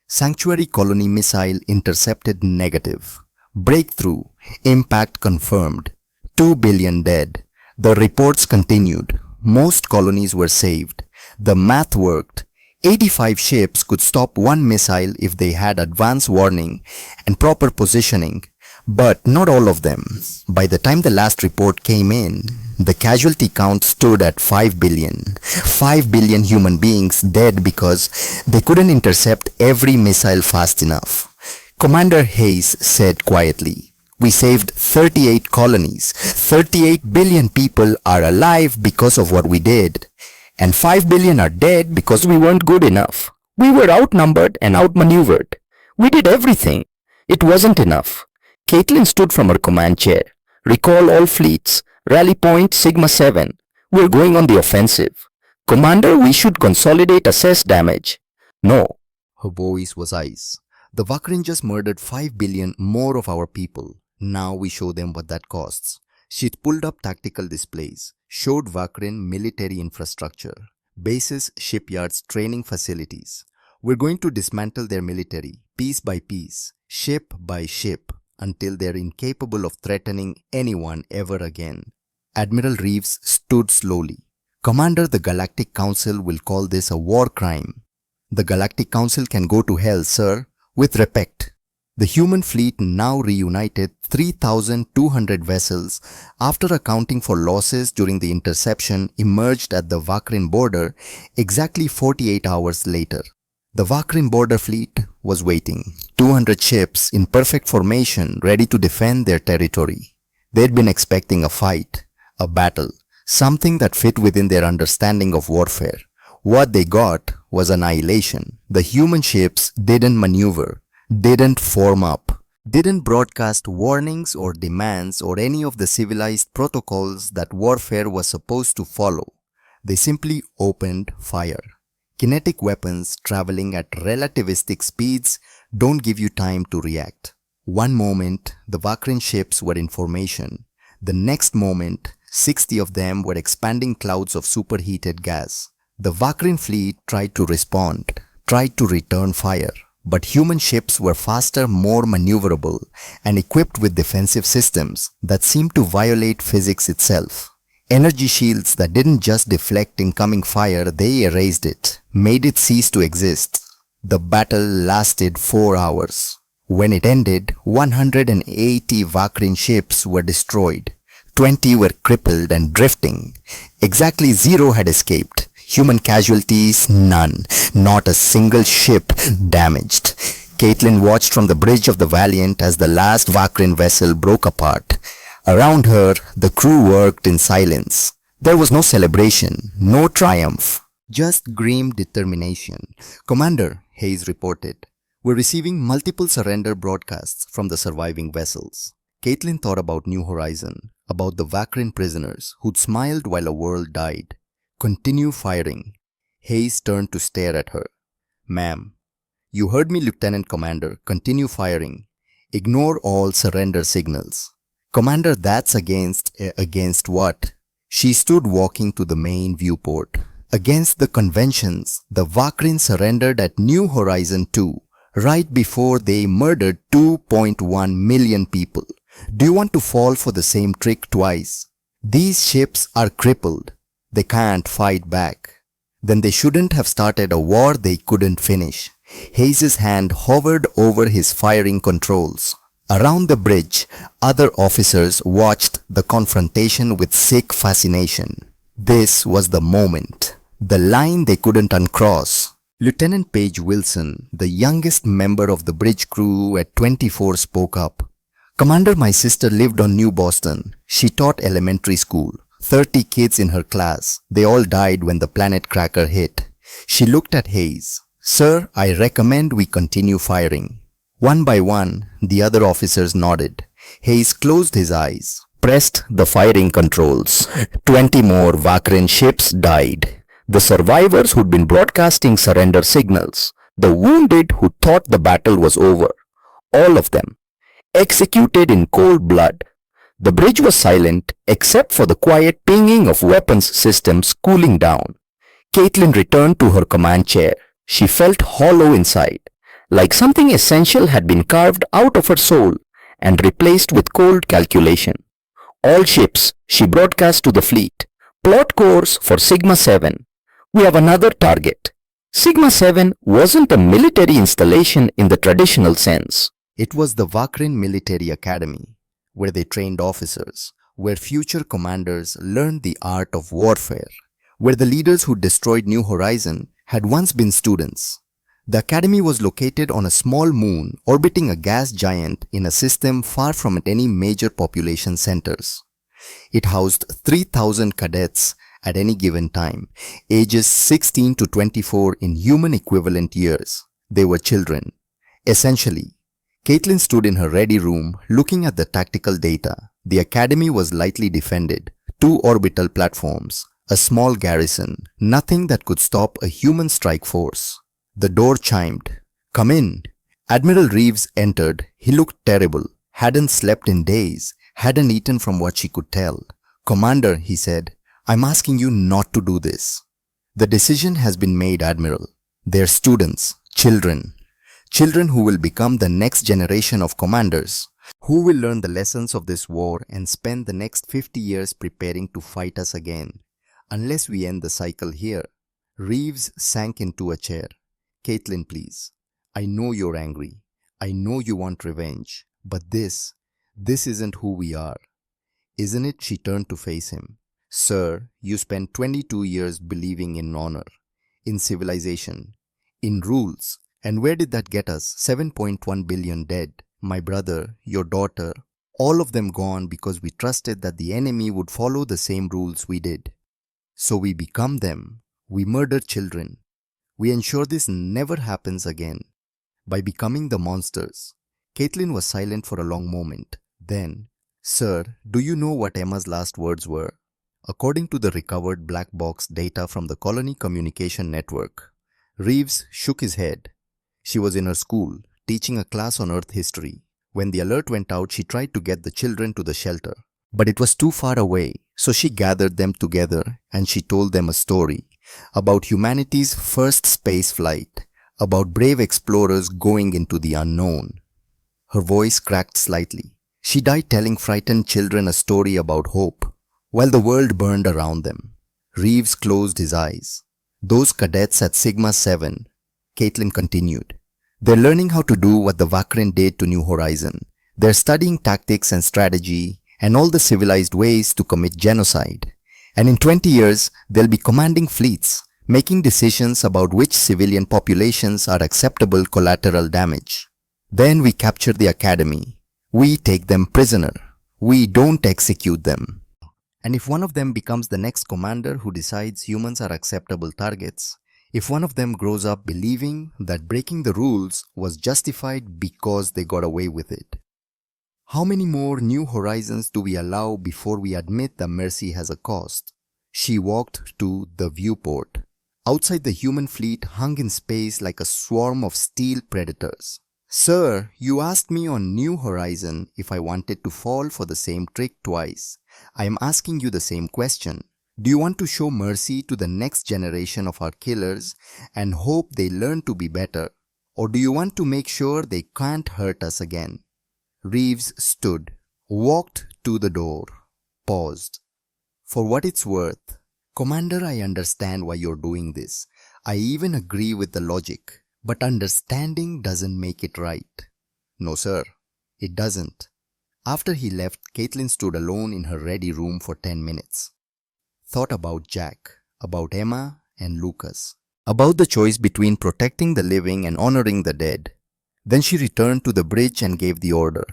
Sanctuary colony missile intercepted negative. Breakthrough, impact confirmed. 2 billion dead. The reports continued. Most colonies were saved. The math worked. 85 ships could stop one missile if they had advance warning and proper positioning. But not all of them. By the time the last report came in, the casualty count stood at 5 billion. 5 billion human beings dead because they couldn't intercept every missile fast enough. Commander Hayes said quietly, "We saved 38 colonies. 38 billion people are alive because of what we did. And 5 billion are dead because we weren't good enough. We were outnumbered and outmaneuvered. We did everything. It wasn't enough." Caitlin stood from her command chair. "Recall all fleets. Rally point Sigma 7. We're going on the offensive. Commander, we should consolidate, assess damage." "No." Her voice was ice. "The Vakrin just murdered 5 billion more of our people. Now we show them what that costs." She pulled up tactical displays, showed Vakrin military infrastructure, bases, shipyards, training facilities. "We're going to dismantle their military, piece by piece, ship by ship, until they're incapable of threatening anyone ever again." Admiral Reeves stood slowly. "Commander, the Galactic Council will call this a war crime." "The Galactic Council can go to hell, sir. With respect." The human fleet now reunited 3,200 vessels after accounting for losses during the interception emerged at the Vakrin border exactly 48 hours later. The Vakrin border fleet was waiting, 200 ships in perfect formation ready to defend their territory. They'd been expecting a fight, a battle, something that fit within their understanding of warfare. What they got was annihilation. The human ships didn't maneuver, didn't form up, didn't broadcast warnings or demands or any of the civilized protocols that warfare was supposed to follow. They simply opened fire. Kinetic weapons traveling at relativistic speeds don't give you time to react. One moment, the Vakrin ships were in formation. The next moment, 60 of them were expanding clouds of superheated gas. The Vakrin fleet tried to respond, tried to return fire. But human ships were faster, more maneuverable, and equipped with defensive systems that seemed to violate physics itself. Energy shields that didn't just deflect incoming fire, they erased it, made it cease to exist. The battle lasted 4 hours. When it ended, 180 Vakrin ships were destroyed. 20 were crippled and drifting. Exactly 0 had escaped. Human casualties, none. Not a single ship damaged. Caitlin watched from the bridge of the Valiant as the last Vakrin vessel broke apart. Around her, the crew worked in silence. There was no celebration, no triumph, just grim determination. "Commander," Hayes reported, "we're receiving multiple surrender broadcasts from the surviving vessels." Caitlin thought about New Horizon, about the Vakrin prisoners who'd smiled while a world died. Continue firing. Hayes turned to stare at her. Ma'am, you heard me, Lieutenant Commander. Continue firing. Ignore all surrender signals. Commander, that's against what? She stood walking to the main viewport. Against the conventions, the Vakrin surrendered at New Horizon 2, right before they murdered 2.1 million people. Do you want to fall for the same trick twice? These ships are crippled. They can't fight back. Then they shouldn't have started a war they couldn't finish. Hayes' hand hovered over his firing controls. Around the bridge, other officers watched the confrontation with sick fascination. This was the moment, the line they couldn't uncross. Lieutenant Paige Wilson, the youngest member of the bridge crew at 24, spoke up. Commander, my sister lived on New Boston. She taught elementary school. 30 kids in her class. They all died when the planet cracker hit. She looked at Hayes. Sir, I recommend we continue firing. One by one, the other officers nodded. Hayes closed his eyes, pressed the firing controls. 20 more Vakrin ships died. The survivors who'd been broadcasting surrender signals. The wounded who thought the battle was over. All of them. Executed in cold blood. The bridge was silent except for the quiet pinging of weapons systems cooling down. Caitlin returned to her command chair. She felt hollow inside, like something essential had been carved out of her soul and replaced with cold calculation. All ships, she broadcast to the fleet. Plot course for Sigma 7. We have another target. Sigma 7 wasn't a military installation in the traditional sense. It was the Vakrin Military Academy, where they trained officers, where future commanders learned the art of warfare, where the leaders who destroyed New Horizon had once been students. The academy was located on a small moon orbiting a gas giant in a system far from any major population centers. It housed 3,000 cadets at any given time, ages 16 to 24 in human equivalent years. They were children. Essentially, Caitlin stood in her ready room looking at the tactical data. The academy was lightly defended, 2 orbital platforms, a small garrison, nothing that could stop a human strike force. The door chimed. Come in. Admiral Reeves entered. He looked terrible, hadn't slept in days, hadn't eaten from what she could tell. Commander, he said, I'm asking you not to do this. The decision has been made, Admiral. They're students, children. Children who will become the next generation of commanders, who will learn the lessons of this war and spend the next 50 years preparing to fight us again. Unless we end the cycle here. Reeves sank into a chair. Caitlin, please. I know you're angry. I know you want revenge. But this isn't who we are. Isn't it? She turned to face him. Sir, you spent 22 years believing in honor, in civilization, in rules. And where did that get us? 7.1 billion dead. My brother, your daughter, all of them gone because we trusted that the enemy would follow the same rules we did. So we become them. We murder children. We ensure this never happens again. By becoming the monsters. Caitlin was silent for a long moment. Then, Sir, do you know what Emma's last words were? According to the recovered black box data from the Colony Communication Network, Reeves shook his head. She was in her school, teaching a class on Earth history. When the alert went out, she tried to get the children to the shelter. But it was too far away, so she gathered them together and she told them a story about humanity's first space flight, about brave explorers going into the unknown. Her voice cracked slightly. She died telling frightened children a story about hope, while the world burned around them. Reeves closed his eyes. Those cadets at Sigma 7, Caitlin continued. They're learning how to do what the Vakrin did to New Horizon. They're studying tactics and strategy and all the civilized ways to commit genocide. And in 20 years, they'll be commanding fleets, making decisions about which civilian populations are acceptable collateral damage. Then we capture the academy. We take them prisoner. We don't execute them. And if one of them becomes the next commander who decides humans are acceptable targets, if one of them grows up believing that breaking the rules was justified because they got away with it, how many more New Horizons do we allow before we admit that mercy has a cost? She walked to the viewport. Outside, the human fleet hung in space like a swarm of steel predators. Sir, you asked me on New Horizon if I wanted to fall for the same trick twice. I am asking you the same question. Do you want to show mercy to the next generation of our killers and hope they learn to be better? Or do you want to make sure they can't hurt us again? Reeves stood, walked to the door, paused. For what it's worth, Commander, I understand why you're doing this. I even agree with the logic. But understanding doesn't make it right. No, sir, it doesn't. After he left, Caitlin stood alone in her ready room for 10 minutes. Thought about Jack, about Emma and Lucas, about the choice between protecting the living and honoring the dead. Then she returned to the bridge and gave the order.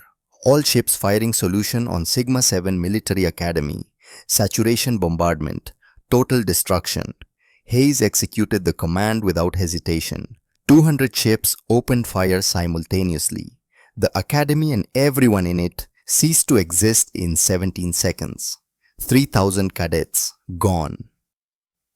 All ships firing solution on Sigma 7 Military Academy. Saturation bombardment. Total destruction. Hayes executed the command without hesitation. 200 ships opened fire simultaneously. The Academy and everyone in it ceased to exist in 17 seconds. 3,000 cadets gone.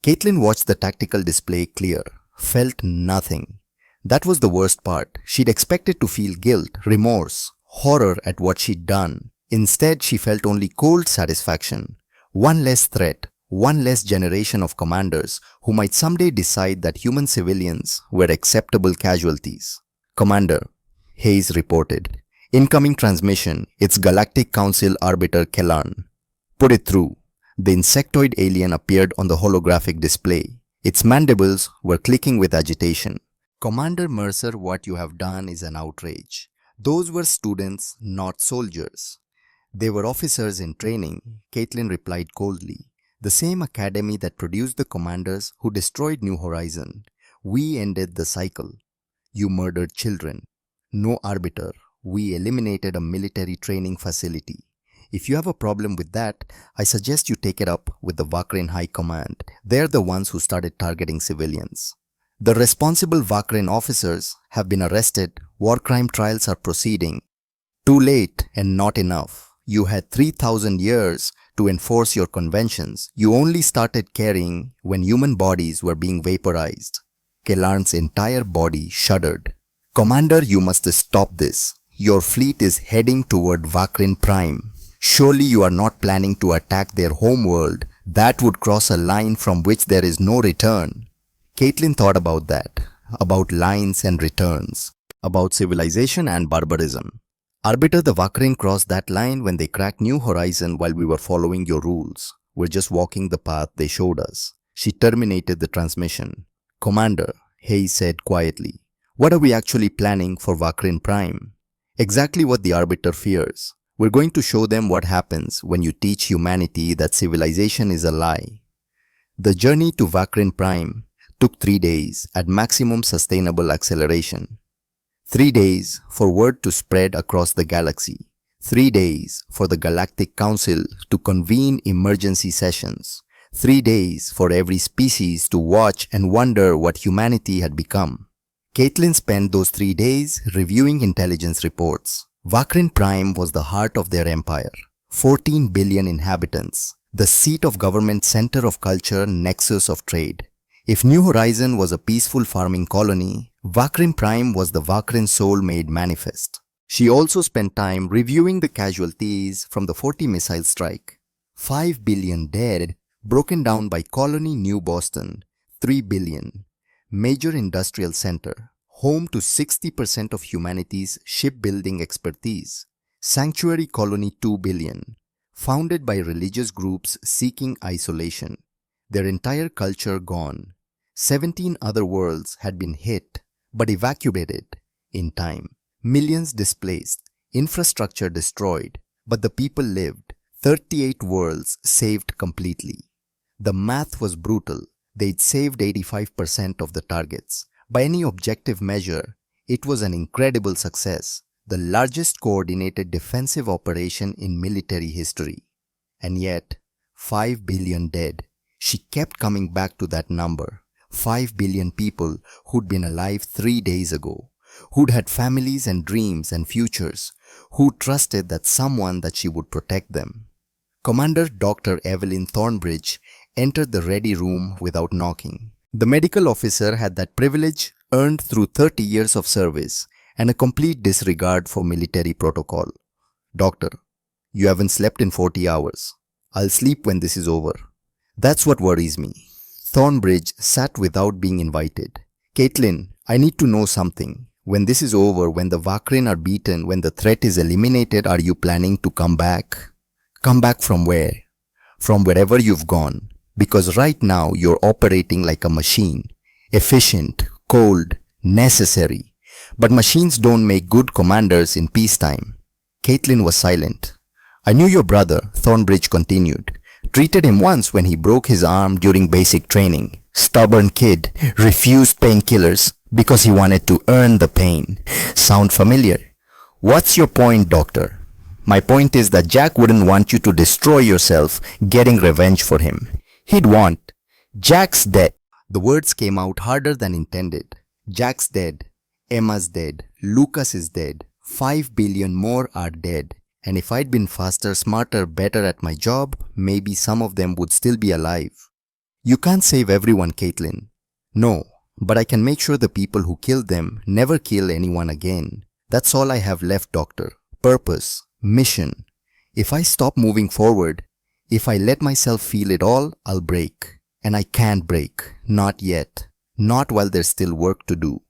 Caitlin watched the tactical display clear, felt nothing. That was the worst part. She'd expected to feel guilt, remorse, horror at what she'd done. Instead, she felt only cold satisfaction. One less threat. One less generation of commanders who might someday decide that human civilians were acceptable casualties. Commander, Hayes reported. Incoming transmission, it's Galactic Council Arbiter Kellarn. Put it through. The insectoid alien appeared on the holographic display. Its mandibles were clicking with agitation. Commander Mercer, what you have done is an outrage. Those were students, not soldiers. They were officers in training, Caitlin replied coldly. The same academy that produced the commanders who destroyed New Horizon. We ended the cycle. You murdered children. No arbiter. We eliminated a military training facility. If you have a problem with that, I suggest you take it up with the Vakrin High Command. They're the ones who started targeting civilians. The responsible Vakrin officers have been arrested. War crime trials are proceeding. Too late and not enough. You had 3,000 years to enforce your conventions. You only started caring when human bodies were being vaporized. Kellarn's entire body shuddered. Commander, you must stop this. Your fleet is heading toward Vakrin Prime. Surely you are not planning to attack their homeworld. That would cross a line from which there is no return. Caitlin thought about that, about lines and returns, about civilization and barbarism. Arbiter, the Vakrin crossed that line when they cracked New Horizon while we were following your rules. We're just walking the path they showed us. She terminated the transmission. Commander, Hayes said quietly, what are we actually planning for Vakrin Prime? Exactly what the Arbiter fears. We're going to show them what happens when you teach humanity that civilization is a lie. The journey to Vakrin Prime took 3 days at maximum sustainable acceleration. 3 days for word to spread across the galaxy. 3 days for the Galactic Council to convene emergency sessions. 3 days for every species to watch and wonder what humanity had become. Caitlin spent those 3 days reviewing intelligence reports. Vakrin Prime was the heart of their empire. 14 billion inhabitants. The seat of government, center of culture, nexus of trade. If New Horizon was a peaceful farming colony, Vakrin Prime was the Vakrin soul made manifest. She also spent time reviewing the casualties from the 40 missile strike. 5 billion dead, broken down by Colony New Boston. 3 billion. Major industrial center, home to 60% of humanity's shipbuilding expertise. Sanctuary Colony 2 billion. Founded by religious groups seeking isolation. Their entire culture gone. 17 other worlds had been hit, but evacuated in time. Millions displaced, infrastructure destroyed, but the people lived. 38 worlds saved completely. The math was brutal. They'd saved 85% of the targets. By any objective measure, it was an incredible success, the largest coordinated defensive operation in military history. And yet, 5 billion dead. She kept coming back to that number. 5 billion people who'd been alive 3 days ago, who'd had families and dreams and futures, who trusted that she would protect them. Commander Dr. Evelyn Thornbridge entered the ready room without knocking. The medical officer had that privilege earned through 30 years of service and a complete disregard for military protocol. "Doctor, you haven't slept in 40 hours. I'll sleep when this is over." That's what worries me. Thornbridge sat without being invited. "Caitlin, I need to know something. When this is over, when the Vakrin are beaten, when the threat is eliminated, are you planning to come back?" "Come back from where?" "From wherever you've gone. Because right now you're operating like a machine. Efficient, cold, necessary. But machines don't make good commanders in peacetime." Caitlin was silent. "I knew your brother," Thornbridge continued. "Treated him once when he broke his arm during basic training. Stubborn kid, refused painkillers because he wanted to earn the pain. Sound familiar?" "What's your point, doctor?" "My point is that Jack wouldn't want you to destroy yourself getting revenge for him. He'd want, Jack's dead." The words came out harder than intended. Jack's dead. Emma's dead. Lucas is dead. 5 billion more are dead. And if I'd been faster, smarter, better at my job, maybe some of them would still be alive. "You can't save everyone, Caitlin." "No, but I can make sure the people who killed them never kill anyone again. That's all I have left, doctor. Purpose, mission. If I stop moving forward, if I let myself feel it all, I'll break. And I can't break. Not yet. Not while there's still work to do."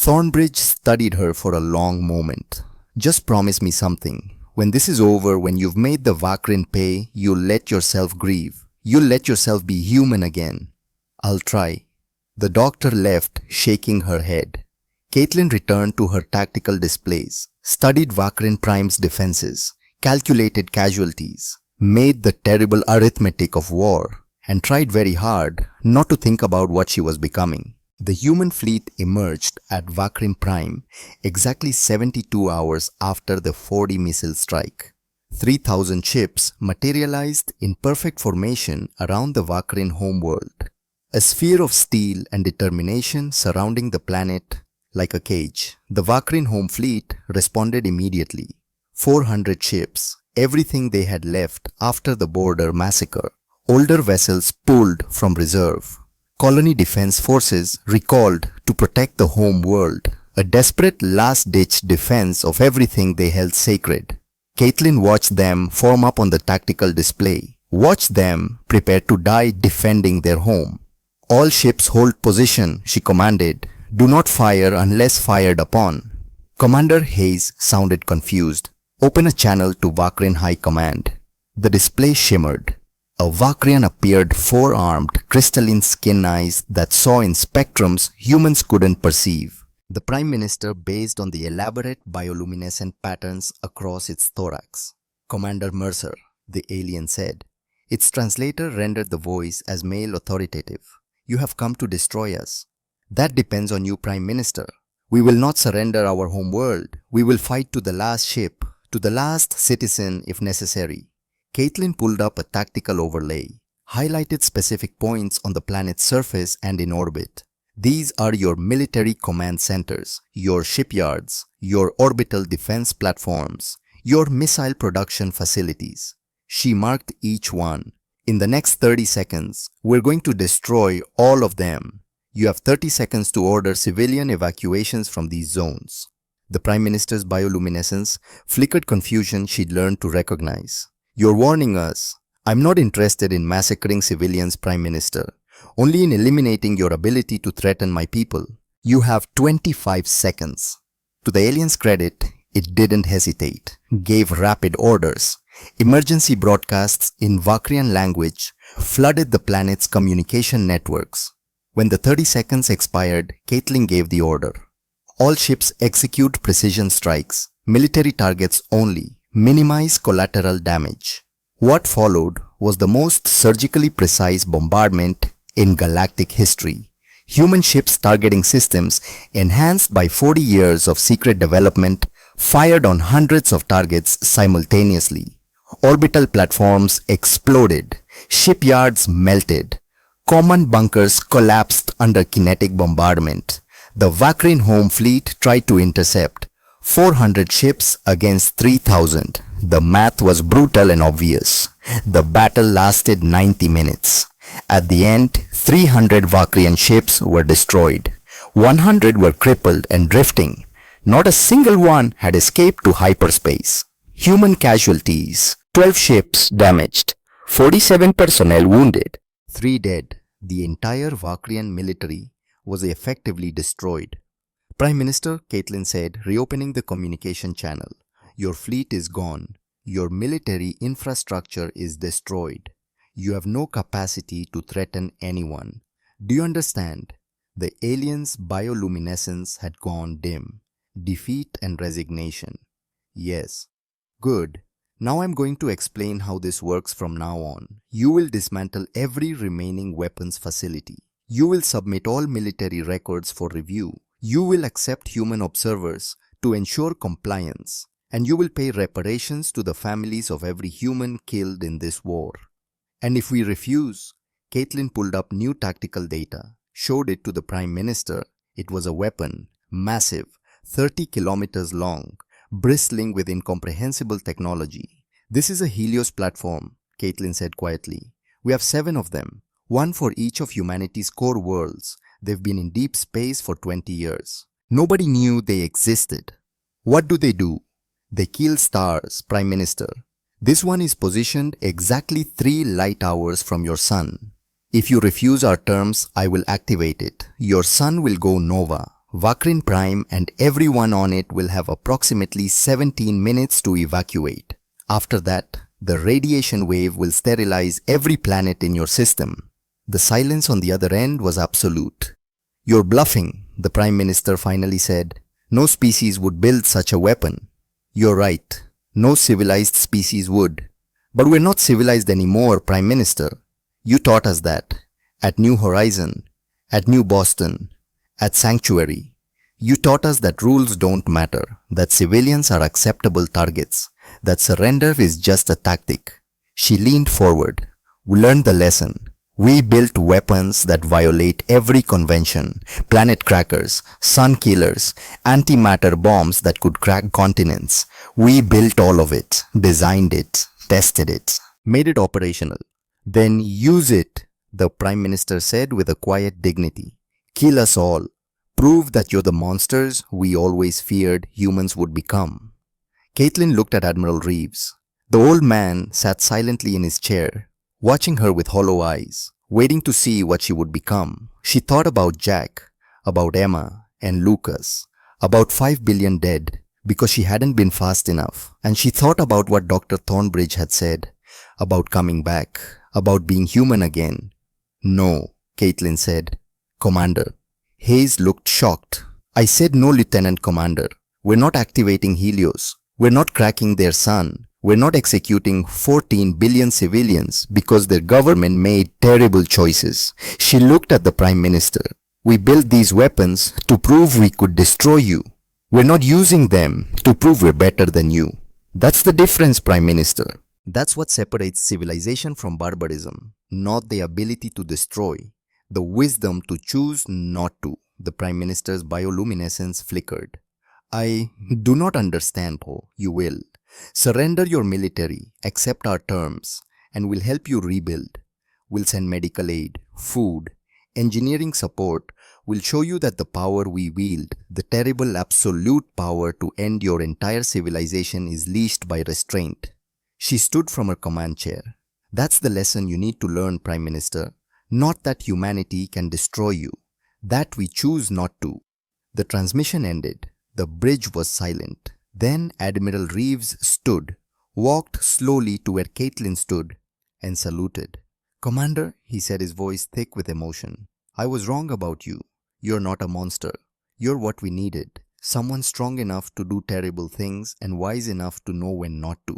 Thornbridge studied her for a long moment. "Just promise me something. When this is over, when you've made the Vakrin pay, you'll let yourself grieve. You'll let yourself be human again." "I'll try." The doctor left, shaking her head. Caitlin returned to her tactical displays, studied Vakrin Prime's defenses, calculated casualties, made the terrible arithmetic of war, and tried very hard not to think about what she was becoming. The human fleet emerged at Vakrin Prime exactly 72 hours after the 40 missile strike. 3,000 ships materialized in perfect formation around the Vakrin homeworld. A sphere of steel and determination surrounding the planet like a cage. The Vakrin home fleet responded immediately. 400 ships, everything they had left after the border massacre. Older vessels pulled from reserve. Colony defense forces recalled to protect the home world. A desperate last-ditch defense of everything they held sacred. Caitlin watched them form up on the tactical display. Watched them prepare to die defending their home. "All ships hold position," she commanded. "Do not fire unless fired upon." Commander Hayes sounded confused. "Open a channel to Vakrin High Command." The display shimmered. A Vakrian appeared, four-armed, crystalline skin eyes that saw in spectrums humans couldn't perceive. The Prime Minister based on the elaborate bioluminescent patterns across its thorax. "Commander Mercer," the alien said. Its translator rendered the voice as male authoritative. "You have come to destroy us." "That depends on you, Prime Minister. We will not surrender our home world. We will fight to the last ship, to the last citizen if necessary." Caitlin pulled up a tactical overlay, highlighted specific points on the planet's surface and in orbit. "These are your military command centers, your shipyards, your orbital defense platforms, your missile production facilities." She marked each one. "In the next 30 seconds, we're going to destroy all of them. You have 30 seconds to order civilian evacuations from these zones." The Prime Minister's bioluminescence flickered confusion she'd learned to recognize. "You're warning us. I'm not interested in massacring civilians, Prime Minister. Only in eliminating your ability to threaten my people. You have 25 seconds. To the alien's credit, it didn't hesitate. Gave rapid orders. Emergency broadcasts in Vakrian language flooded the planet's communication networks. When the 30 seconds expired, Caitlin gave the order. "All ships execute precision strikes. Military targets only. Minimize collateral damage." What followed was the most surgically precise bombardment in galactic history. Human ships targeting systems enhanced by 40 years of secret development fired on hundreds of targets simultaneously. Orbital platforms exploded. Shipyards melted. Common bunkers collapsed under kinetic bombardment. The Vakrin home fleet tried to intercept. 400 ships against 3,000. The math was brutal and obvious. The battle lasted 90 minutes. At the end, 300 Vakrian ships were destroyed. 100 were crippled and drifting. Not a single one had escaped to hyperspace. Human casualties: 12 ships damaged, 47 personnel wounded, 3 dead. The entire Vakrian military was effectively destroyed. Prime Minister, Caitlin said, reopening the communication channel. Your fleet is gone. Your military infrastructure is destroyed. You have no capacity to threaten anyone. Do you understand? The aliens' bioluminescence had gone dim. Defeat and resignation. Yes. Good. Now I'm going to explain how this works from now on. You will dismantle every remaining weapons facility. You will submit all military records for review. You will accept human observers to ensure compliance. And you will pay reparations to the families of every human killed in this war. And if we refuse, Caitlin pulled up new tactical data, showed it to the Prime Minister. It was a weapon, massive, 30 kilometers long, bristling with incomprehensible technology. This is a Helios platform, Caitlin said quietly. We have 7 of them, one for each of humanity's core worlds. They've been in deep space for 20 years. Nobody knew they existed. What do? They kill stars, Prime Minister. This one is positioned exactly 3 light hours from your sun. If you refuse our terms, I will activate it. Your sun will go nova. Vakrin Prime and everyone on it will have approximately 17 minutes to evacuate. After that, the radiation wave will sterilize every planet in your system. The silence on the other end was absolute. You're bluffing, the Prime Minister finally said. No species would build such a weapon. You're right. No civilized species would. But we're not civilized anymore, Prime Minister. You taught us that. At New Horizon, at New Boston, at Sanctuary. You taught us that rules don't matter, that civilians are acceptable targets, that surrender is just a tactic. She leaned forward. We learned the lesson. We built weapons that violate every convention. Planet crackers, sun killers, antimatter bombs that could crack continents. We built all of it, designed it, tested it, made it operational. Then use it, the Prime Minister said with a quiet dignity. Kill us all. Prove that you're the monsters we always feared humans would become. Caitlin looked at Admiral Reeves. The old man sat silently in his chair, watching her with hollow eyes, waiting to see what she would become. She thought about Jack, about Emma and Lucas, about 5 billion dead because she hadn't been fast enough. And she thought about what Dr. Thornbridge had said, about coming back, about being human again. No, Caitlin said. Commander. Hayes looked shocked. I said no, Lieutenant Commander. We're not activating Helios. We're not cracking their sun. We're not executing 14 billion civilians because their government made terrible choices. She looked at the Prime Minister. We built these weapons to prove we could destroy you. We're not using them to prove we're better than you. That's the difference, Prime Minister. That's what separates civilization from barbarism. Not the ability to destroy, the wisdom to choose not to. The Prime Minister's bioluminescence flickered. I do not understand, Paul. You will. Surrender your military, accept our terms, and we'll help you rebuild. We'll send medical aid, food, engineering support. We'll show you that the power we wield, the terrible absolute power to end your entire civilization, is leashed by restraint. She stood from her command chair. That's the lesson you need to learn, Prime Minister. Not that humanity can destroy you. That we choose not to. The transmission ended. The bridge was silent. Then Admiral Reeves stood, walked slowly to where Caitlin stood, and saluted. Commander, he said, his voice thick with emotion. I was wrong about you. You're not a monster. You're what we needed. Someone strong enough to do terrible things and wise enough to know when not to.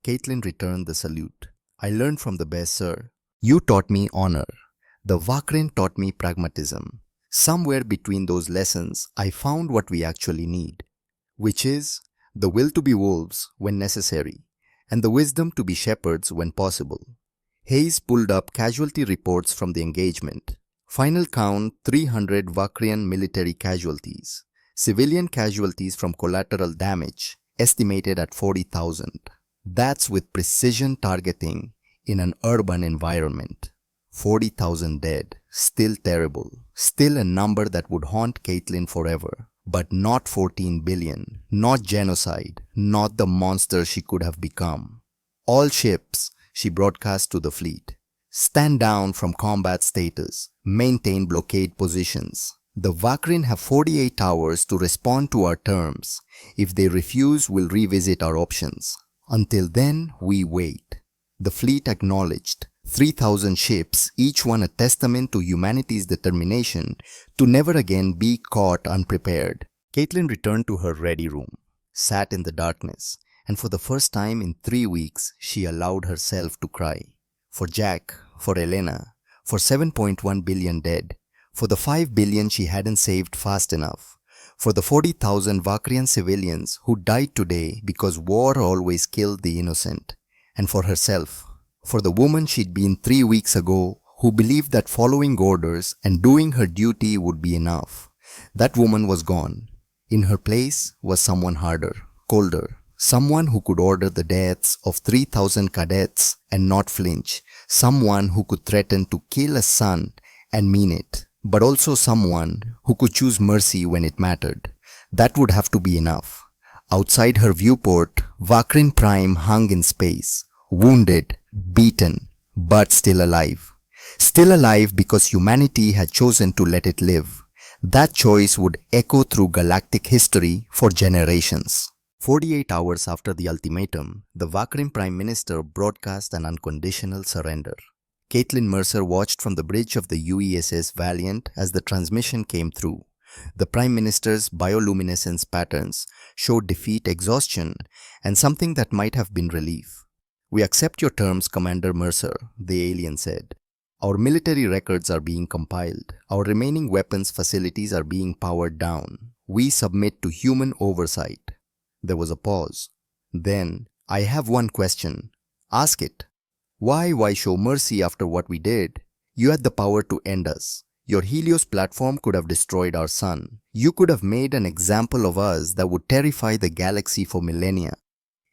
Caitlin returned the salute. I learned from the best, sir. You taught me honor. The Vakrin taught me pragmatism. Somewhere between those lessons, I found what we actually need, which is the will to be wolves when necessary, and the wisdom to be shepherds when possible. Hayes pulled up casualty reports from the engagement. Final count: 300 Vakrian military casualties. Civilian casualties from collateral damage estimated at 40,000. That's with precision targeting in an urban environment. 40,000 dead. Still terrible. Still a number that would haunt Caitlin forever. But not 14 billion. Not genocide. Not the monster she could have become. All ships, she broadcast to the fleet. Stand down from combat status. Maintain blockade positions. The Vakrin have 48 hours to respond to our terms. If they refuse, we'll revisit our options. Until then, we wait. The fleet acknowledged. 3,000 ships, each one a testament to humanity's determination to never again be caught unprepared. Caitlin returned to her ready room, sat in the darkness, and for the first time in 3 weeks, she allowed herself to cry. For Jack, for Elena, for 7.1 billion dead, for the 5 billion she hadn't saved fast enough, for the 40,000 Vakrian civilians who died today because war always killed the innocent, and for herself, for the woman she'd been 3 weeks ago who believed that following orders and doing her duty would be enough. That woman was gone. In her place was someone harder, colder, someone who could order the deaths of 3,000 cadets and not flinch, someone who could threaten to kill a son and mean it, but also someone who could choose mercy when it mattered. That would have to be enough. Outside her viewport, Vakrin Prime hung in space, wounded, beaten, but still alive. Still alive because humanity had chosen to let it live. That choice would echo through galactic history for generations. 48 hours after the ultimatum, the Vakrin Prime Minister broadcast an unconditional surrender. Caitlin Mercer watched from the bridge of the UESS Valiant as the transmission came through. The Prime Minister's bioluminescence patterns showed defeat, exhaustion, and something that might have been relief. "We accept your terms, Commander Mercer," the alien said. "Our military records are being compiled. Our remaining weapons facilities are being powered down. We submit to human oversight." There was a pause. Then, "I have one question. Ask it. Why show mercy after what we did? You had the power to end us. Your Helios platform could have destroyed our sun. You could have made an example of us that would terrify the galaxy for millennia.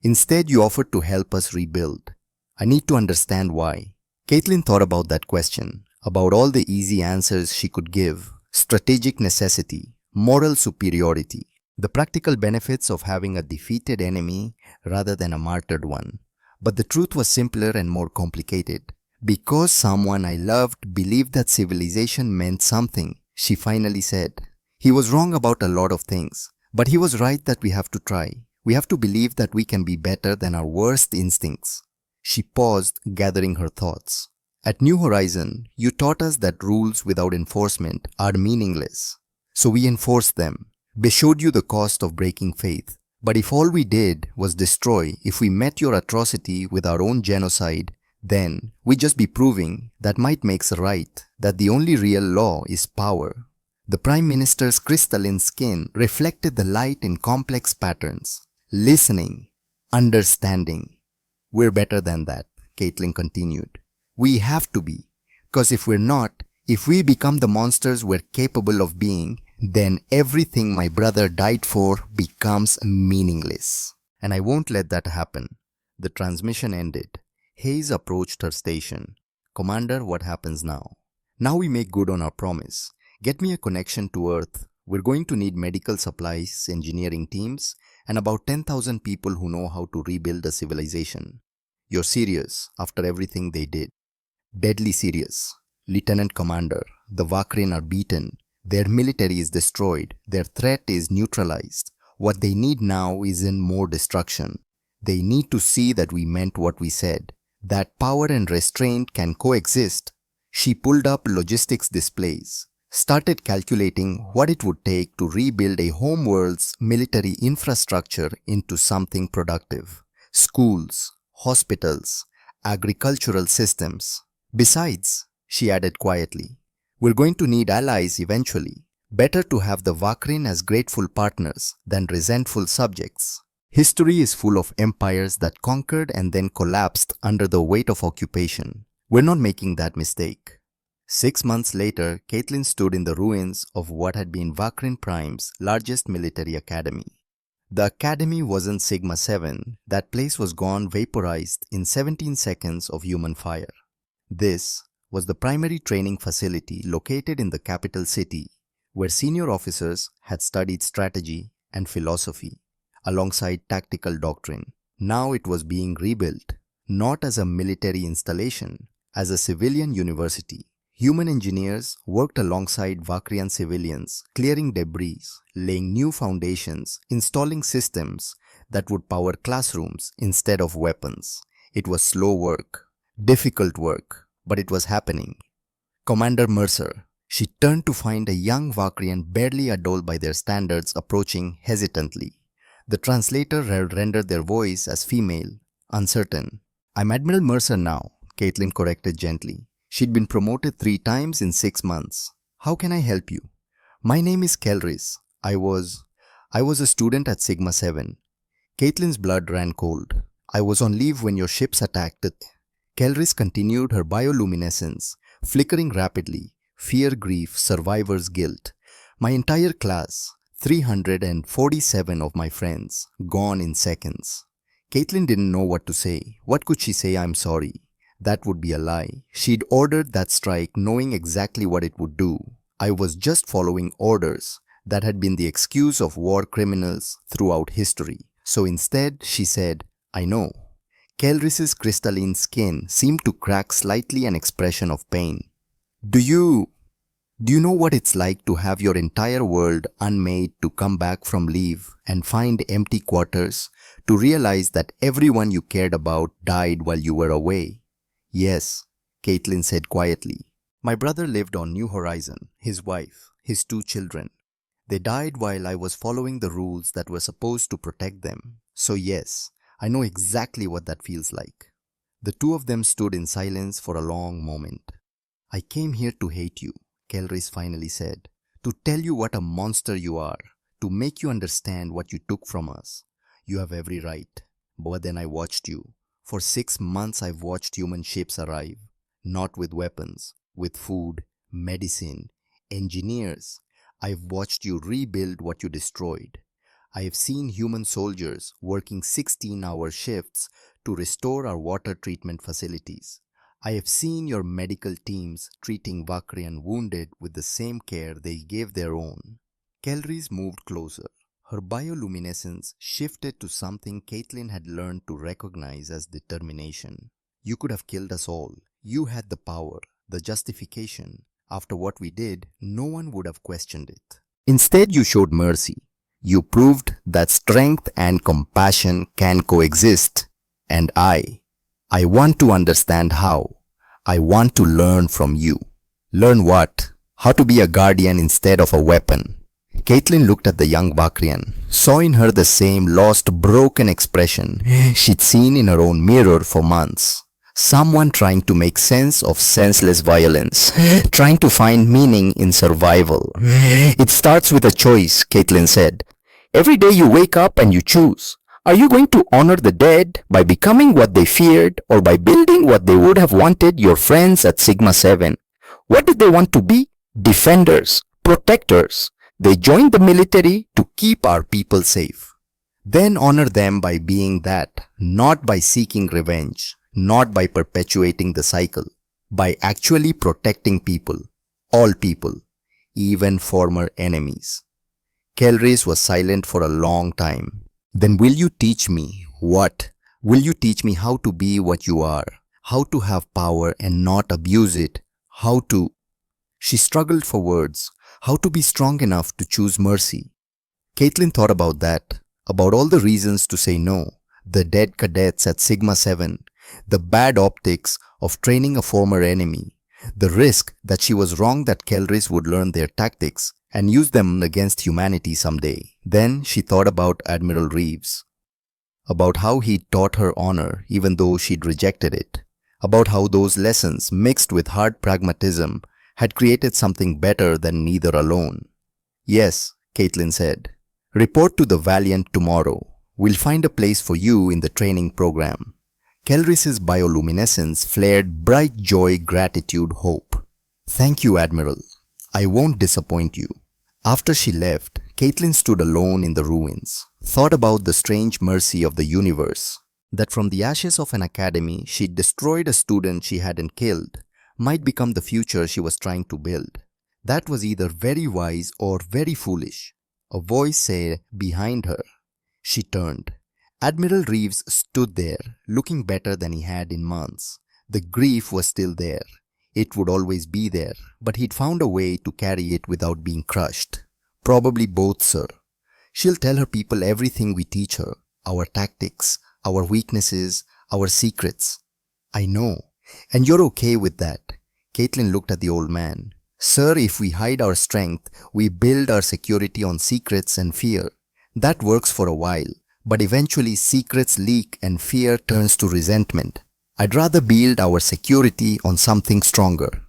Instead, you offered to help us rebuild. I need to understand why." Caitlin thought about that question, about all the easy answers she could give: strategic necessity, moral superiority, the practical benefits of having a defeated enemy rather than a martyred one. But the truth was simpler and more complicated. Because someone I loved believed that civilization meant something, she finally said. He was wrong about a lot of things, but he was right that we have to try. We have to believe that we can be better than our worst instincts. She paused, gathering her thoughts. At New Horizon, you taught us that rules without enforcement are meaningless. So we enforced them. They showed you the cost of breaking faith. But if all we did was destroy, if we met your atrocity with our own genocide, then we'd just be proving that might makes right, that the only real law is power. The Prime Minister's crystalline skin reflected the light in complex patterns. Listening, understanding. "We're better than that," Caitlin continued. "We have to be. Because if we're not, if we become the monsters we're capable of being, then everything my brother died for becomes meaningless. And I won't let that happen." The transmission ended. Hayes approached her station. "Commander, what happens now?" "Now we make good on our promise. Get me a connection to Earth. We're going to need medical supplies, engineering teams, and about 10,000 people who know how to rebuild a civilization." "You're serious after everything they did?" "Deadly serious. Lieutenant Commander, the Vakrin are beaten. Their military is destroyed. Their threat is neutralized. What they need now isn't more destruction. They need to see that we meant what we said, that power and restraint can coexist." She pulled up logistics displays, started calculating what it would take to rebuild a homeworld's military infrastructure into something productive. Schools, hospitals, agricultural systems. "Besides," she added quietly, "we're going to need allies eventually. Better to have the Vakrin as grateful partners than resentful subjects." History is full of empires that conquered and then collapsed under the weight of occupation. We're not making that mistake. 6 months later, Caitlin stood in the ruins of what had been Vakrin Prime's largest military academy. The academy wasn't Sigma 7. That place was gone, vaporized in 17 seconds of human fire. This was the primary training facility located in the capital city, where senior officers had studied strategy and philosophy alongside tactical doctrine. Now it was being rebuilt, not as a military installation, as a civilian university. Human engineers worked alongside Vakrian civilians, clearing debris, laying new foundations, installing systems that would power classrooms instead of weapons. It was slow work, difficult work, but it was happening. Commander Mercer, she turned to find a young Vakrian barely adult by their standards approaching hesitantly. The translator had rendered their voice as female, uncertain. "I'm Admiral Mercer now," Caitlin corrected gently. She'd been promoted 3 times in 6 months. "How can I help you?" "My name is Kelris. I was a student at Sigma 7. Caitlin's blood ran cold. "I was on leave when your ships attacked it." Kelris continued her bioluminescence, flickering rapidly. Fear, grief, survivor's guilt. "My entire class, 347 of my friends, gone in seconds." Caitlin didn't know what to say. What could she say? "I'm sorry." That would be a lie. She'd ordered that strike knowing exactly what it would do. "I was just following orders." That had been the excuse of war criminals throughout history. So instead, she said, "I know." Kelris's crystalline skin seemed to crack slightly, an expression of pain. Do you know what it's like to have your entire world unmade, to come back from leave and find empty quarters, to realize that everyone you cared about died while you were away?" "Yes," Caitlin said quietly. "My brother lived on New Horizon, his wife, his 2 children. They died while I was following the rules that were supposed to protect them. So yes, I know exactly what that feels like." The 2 of them stood in silence for a long moment. "I came here to hate you," Kelris finally said. "To tell you what a monster you are, to make you understand what you took from us. You have every right. But then I watched you. For 6 months I've watched human ships arrive, not with weapons, with food, medicine, engineers. I've watched you rebuild what you destroyed. I have seen human soldiers working 16-hour shifts to restore our water treatment facilities. I have seen your medical teams treating Vakrian wounded with the same care they gave their own." Kelris moved closer. Her bioluminescence shifted to something Caitlin had learned to recognize as determination. "You could have killed us all. You had the power, the justification. After what we did, no one would have questioned it. Instead, you showed mercy. You proved that strength and compassion can coexist. And I want to understand how. I want to learn from you." "Learn what?" "How to be a guardian instead of a weapon." Caitlin looked at the young Bakrian, saw in her the same lost, broken expression she'd seen in her own mirror for months. Someone trying to make sense of senseless violence, trying to find meaning in survival. "It starts with a choice," Caitlin said. "Every day you wake up and you choose. Are you going to honor the dead by becoming what they feared, or by building what they would have wanted your friends at Sigma 7? What did they want to be? Defenders, protectors. They joined the military to keep our people safe. Then honor them by being that, not by seeking revenge, not by perpetuating the cycle, by actually protecting people, all people, even former enemies." Kelris was silent for a long time. "Then will you teach me what? Will you teach me how to be what you are? How to have power and not abuse it? How to—" She struggled for words. How to be strong enough to choose mercy. Caitlin thought about that, about all the reasons to say no, the dead cadets at Sigma 7, the bad optics of training a former enemy, the risk that she was wrong that Kelris would learn their tactics and use them against humanity someday. Then she thought about Admiral Reeves, about how he'd taught her honor even though she'd rejected it, about how those lessons mixed with hard pragmatism had created something better than neither alone. "Yes," Caitlin said. "Report to the Valiant tomorrow. We'll find a place for you in the training program." Kelris's bioluminescence flared bright joy, gratitude, hope. "Thank you, Admiral. I won't disappoint you." After she left, Caitlin stood alone in the ruins, thought about the strange mercy of the universe, that from the ashes of an academy she'd destroyed a student she hadn't killed, might become the future she was trying to build. That was either very wise or very foolish. A voice said behind her. She turned. Admiral Reeves stood there, looking better than he had in months. The grief was still there. It would always be there, but he'd found a way to carry it without being crushed. Probably both, sir. She'll tell her people everything we teach her, our tactics, our weaknesses, our secrets. I know, and you're okay with that. Caitlin looked at the old man. Sir, if we hide our strength, we build our security on secrets and fear. That works for a while, but eventually secrets leak and fear turns to resentment. I'd rather build our security on something stronger,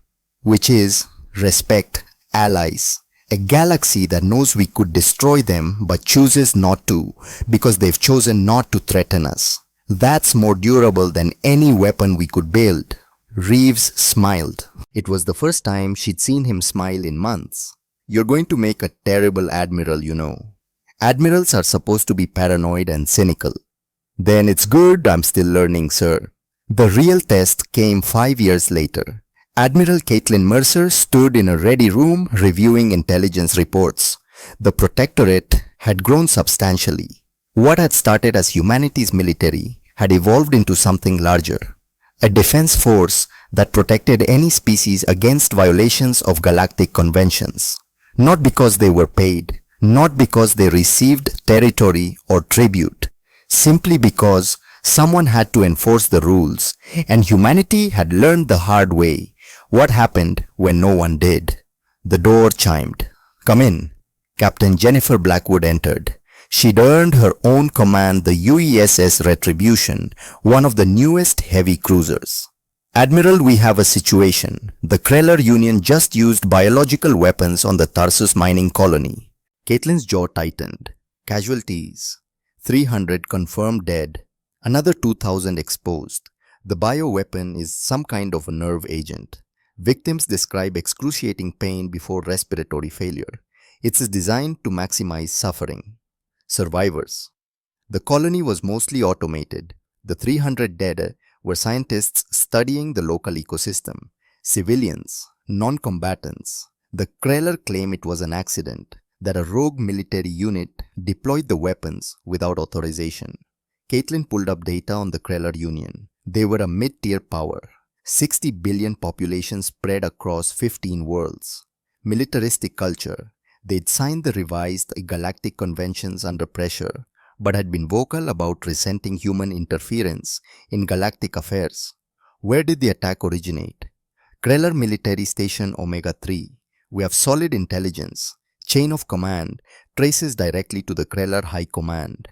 which is respect, allies. A galaxy that knows we could destroy them but chooses not to because they've chosen not to threaten us. That's more durable than any weapon we could build. Reeves smiled. It was the first time she'd seen him smile in months. You're going to make a terrible admiral, you know. Admirals are supposed to be paranoid and cynical. Then it's good I'm still learning, sir. The real test came 5 years later. Admiral Caitlin Mercer stood in a ready room reviewing intelligence reports. The Protectorate had grown substantially. What had started as humanity's military had evolved into something larger. A defense force that protected any species against violations of galactic conventions. Not because they were paid, not because they received territory or tribute, simply because someone had to enforce the rules, and humanity had learned the hard way what happened when no one did. The door chimed. Come in. Captain Jennifer Blackwood entered. She'd earned her own command the UESS Retribution, one of the newest heavy cruisers. Admiral, we have a situation. The Kreller Union just used biological weapons on the Tarsus mining colony. Caitlin's jaw tightened. Casualties. 300 confirmed dead. Another 2,000 exposed. The bioweapon is some kind of a nerve agent. Victims describe excruciating pain before respiratory failure. It's designed to maximize suffering. Survivors. The colony was mostly automated. The 300 dead were scientists studying the local ecosystem. Civilians, non-combatants. The Kreller claim it was an accident, that a rogue military unit deployed the weapons without authorization. Caitlin pulled up data on the Kreller Union. They were a mid-tier power. 60 billion population spread across 15 worlds. Militaristic culture. They'd signed the revised galactic conventions under pressure, but had been vocal about resenting human interference in galactic affairs. Where did the attack originate? Kreller Military Station Omega-3. We have solid intelligence. Chain of command traces directly to the Kreller High Command.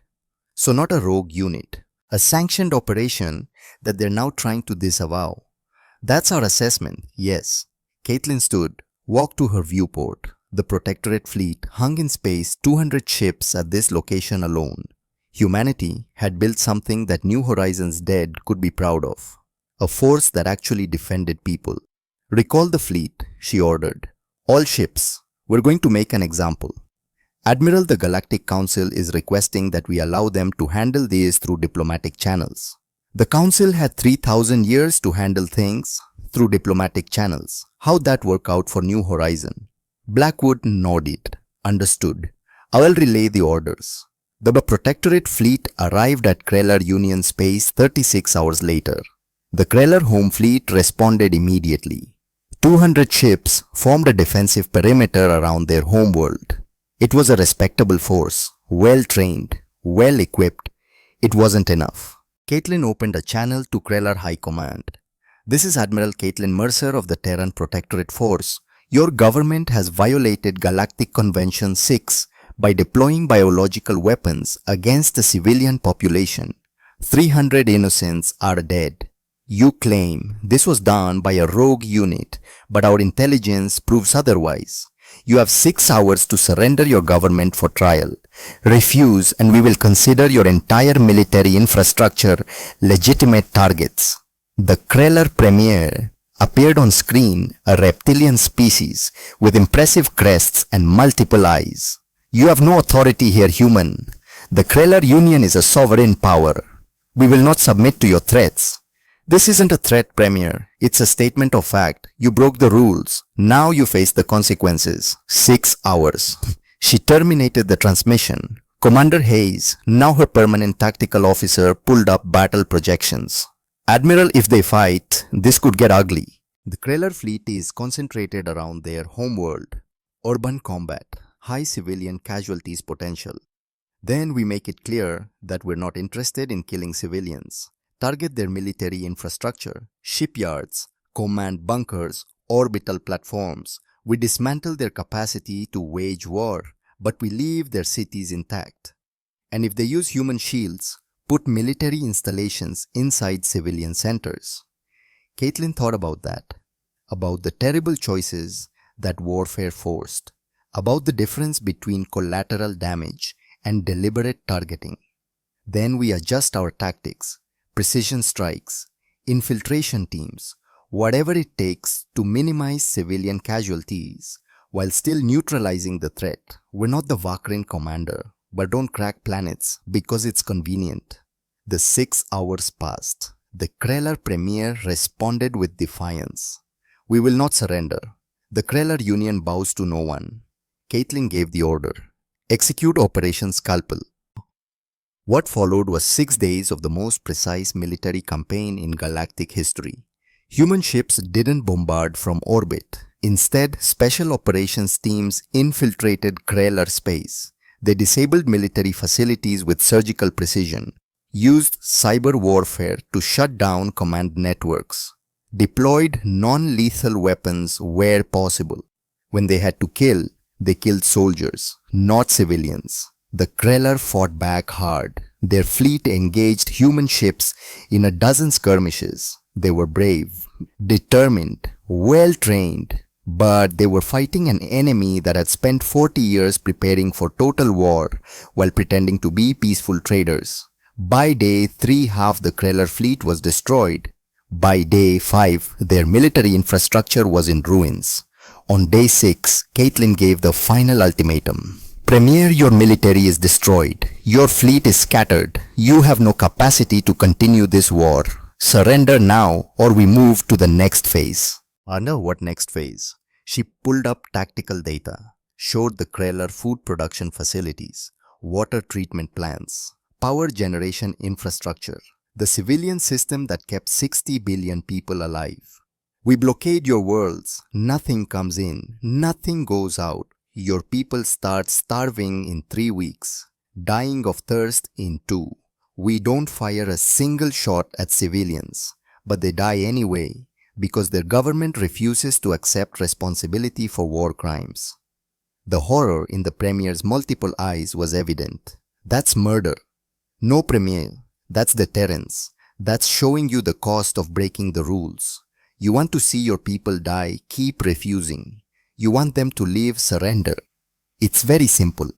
So not a rogue unit. A sanctioned operation that they're now trying to disavow. That's our assessment, yes. Caitlin stood, walked to her viewport. The Protectorate fleet hung in space 200 ships at this location alone. Humanity had built something that New Horizons dead could be proud of. A force that actually defended people. Recall the fleet, she ordered. All ships. We're going to make an example. Admiral, the Galactic Council is requesting that we allow them to handle these through diplomatic channels. The Council had 3,000 years to handle things through diplomatic channels. How'd that work out for New Horizon? Blackwood nodded. Understood. I will relay the orders. The Protectorate fleet arrived at Kreller Union space 36 hours later. The Kreller home fleet responded immediately. 200 ships formed a defensive perimeter around their homeworld. It was a respectable force, well-trained, well-equipped. It wasn't enough. Caitlin opened a channel to Kreller High Command. This is Admiral Caitlin Mercer of the Terran Protectorate Force. Your government has violated Galactic Convention 6 by deploying biological weapons against the civilian population. 300 innocents are dead. You claim this was done by a rogue unit, but our intelligence proves otherwise. You have 6 hours to surrender your government for trial. Refuse and we will consider your entire military infrastructure legitimate targets. The Kreller Premier appeared on screen, a reptilian species with impressive crests and multiple eyes. You have no authority here, human. The Kreller Union is a sovereign power. We will not submit to your threats. This isn't a threat, Premier. It's a statement of fact. You broke the rules. Now you face the consequences. 6 hours. She terminated the transmission. Commander Hayes, now her permanent tactical officer, pulled up battle projections. Admiral, if they fight, this could get ugly. The Kreller fleet is concentrated around their homeworld. Urban combat. High civilian casualties potential. Then we make it clear that we're not interested in killing civilians. Target their military infrastructure, shipyards, command bunkers, orbital platforms. We dismantle their capacity to wage war, but we leave their cities intact. And if they use human shields, put military installations inside civilian centers. Caitlin thought about that, about the terrible choices that warfare forced, about the difference between collateral damage and deliberate targeting. Then we adjust our tactics. Precision strikes, infiltration teams, whatever it takes to minimize civilian casualties while still neutralizing the threat. We're not the Vakrin commander, but don't crack planets because it's convenient. The 6 hours passed. The Kreller Premier responded with defiance. We will not surrender. The Kreller Union bows to no one. Caitlin gave the order. Execute Operation Scalpel. What followed was 6 days of the most precise military campaign in galactic history. Human ships didn't bombard from orbit. Instead, special operations teams infiltrated Kreller space. They disabled military facilities with surgical precision, used cyber warfare to shut down command networks, deployed non-lethal weapons where possible. When they had to kill, they killed soldiers, not civilians. The Kreller fought back hard. Their fleet engaged human ships in a dozen skirmishes. They were brave, determined, well-trained, but they were fighting an enemy that had spent 40 years preparing for total war while pretending to be peaceful traders. By day 3, half the Kreller fleet was destroyed. By day 5, their military infrastructure was in ruins. On day 6, Caitlin gave the final ultimatum. Premier, your military is destroyed. Your fleet is scattered. You have no capacity to continue this war. Surrender now or we move to the next phase. Under what next phase? She pulled up tactical data, showed the Kreller food production facilities, water treatment plants, power generation infrastructure, the civilian system that kept 60 billion people alive. We blockade your worlds. Nothing comes in. Nothing goes out. Your people start starving in 3 weeks, dying of thirst in 2. We don't fire a single shot at civilians, but they die anyway because their government refuses to accept responsibility for war crimes. The horror in the Premier's multiple eyes was evident. That's murder. No, Premier, that's deterrence. That's showing you the cost of breaking the rules. You want to see your people die, keep refusing. You want them to leave, surrender. It's very simple.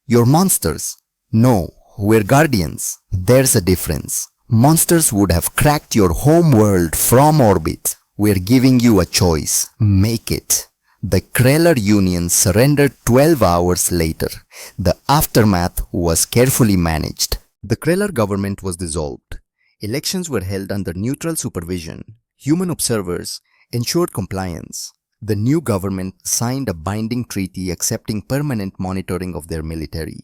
You're monsters. No, we're guardians. There's a difference. Monsters would have cracked your home world from orbit. We're giving you a choice. Make it. The Kreller Union surrendered 12 hours later. The aftermath was carefully managed. The Kreller government was dissolved. Elections were held under neutral supervision. Human observers ensured compliance. The new government signed a binding treaty accepting permanent monitoring of their military.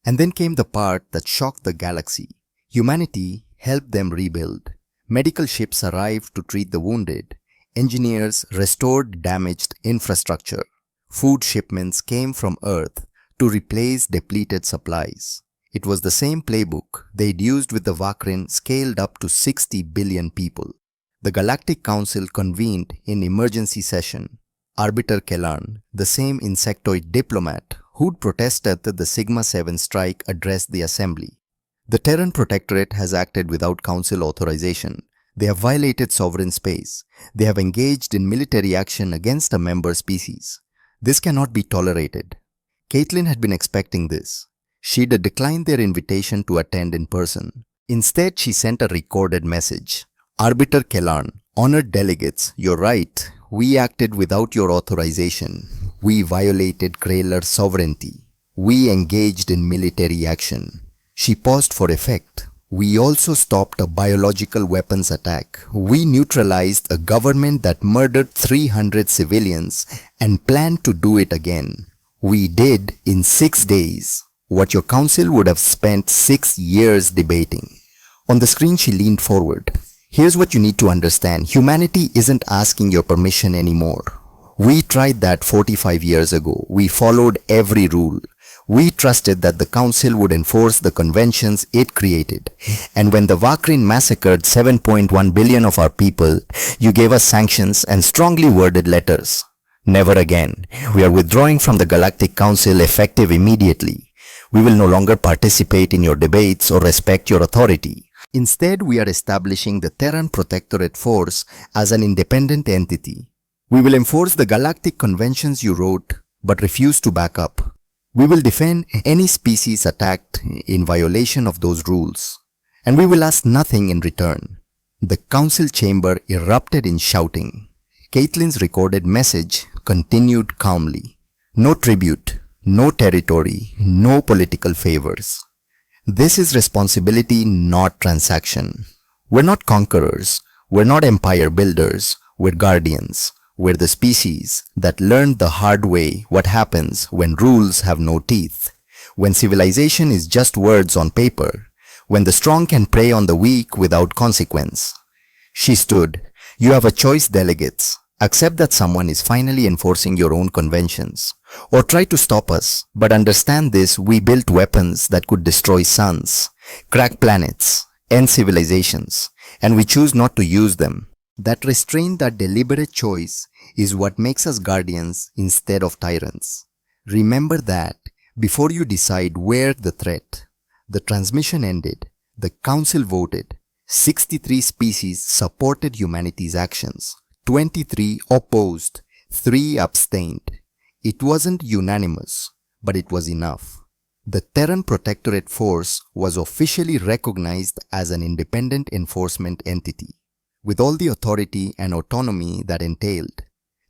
And then came the part that shocked the galaxy. Humanity helped them rebuild. Medical ships arrived to treat the wounded. Engineers restored damaged infrastructure. Food shipments came from Earth to replace depleted supplies. It was the same playbook they'd used with the Vakrin scaled up to 60 billion people. The Galactic Council convened in emergency session. Arbiter Kellarn, the same insectoid diplomat who'd protested the Sigma-7 strike, addressed the assembly. The Terran Protectorate has acted without Council authorization. They have violated sovereign space. They have engaged in military action against a member species. This cannot be tolerated. Caitlin had been expecting this. She'd declined their invitation to attend in person. Instead, she sent a recorded message. Arbiter Kellarn, honored delegates, you're right. We acted without your authorization. We violated Kreller sovereignty. We engaged in military action. She paused for effect. We also stopped a biological weapons attack. We neutralized a government that murdered 300 civilians and planned to do it again. We did in 6 days what your council would have spent 6 years debating. On the screen, she leaned forward. Here's what you need to understand. Humanity isn't asking your permission anymore. We tried that 45 years ago. We followed every rule. We trusted that the council would enforce the conventions it created. And when the Vakrin massacred 7.1 billion of our people, you gave us sanctions and strongly worded letters. Never again. We are withdrawing from the Galactic Council effective immediately. We will no longer participate in your debates or respect your authority. Instead, we are establishing the Terran Protectorate Force as an independent entity. We will enforce the galactic conventions you wrote, but refuse to back up. We will defend any species attacked in violation of those rules, and we will ask nothing in return. The council chamber erupted in shouting. Caitlin's recorded message continued calmly. No tribute, no territory, no political favors. This is responsibility, not transaction. We're not conquerors. We're not empire builders. We're guardians. We're the species that learned the hard way what happens when rules have no teeth, when civilization is just words on paper, when the strong can prey on the weak without consequence. She stood. You have a choice, delegates. Accept that someone is finally enforcing your own conventions, or try to stop us, but understand this: we built weapons that could destroy suns, crack planets, end civilizations, and we choose not to use them. That restraint, that deliberate choice, is what makes us guardians instead of tyrants. Remember that before you decide where the threat. The transmission ended. The council voted. 63 species supported humanity's actions. 23 opposed. 3 abstained. It wasn't unanimous, but it was enough. The Terran Protectorate Force was officially recognized as an independent enforcement entity, with all the authority and autonomy that entailed.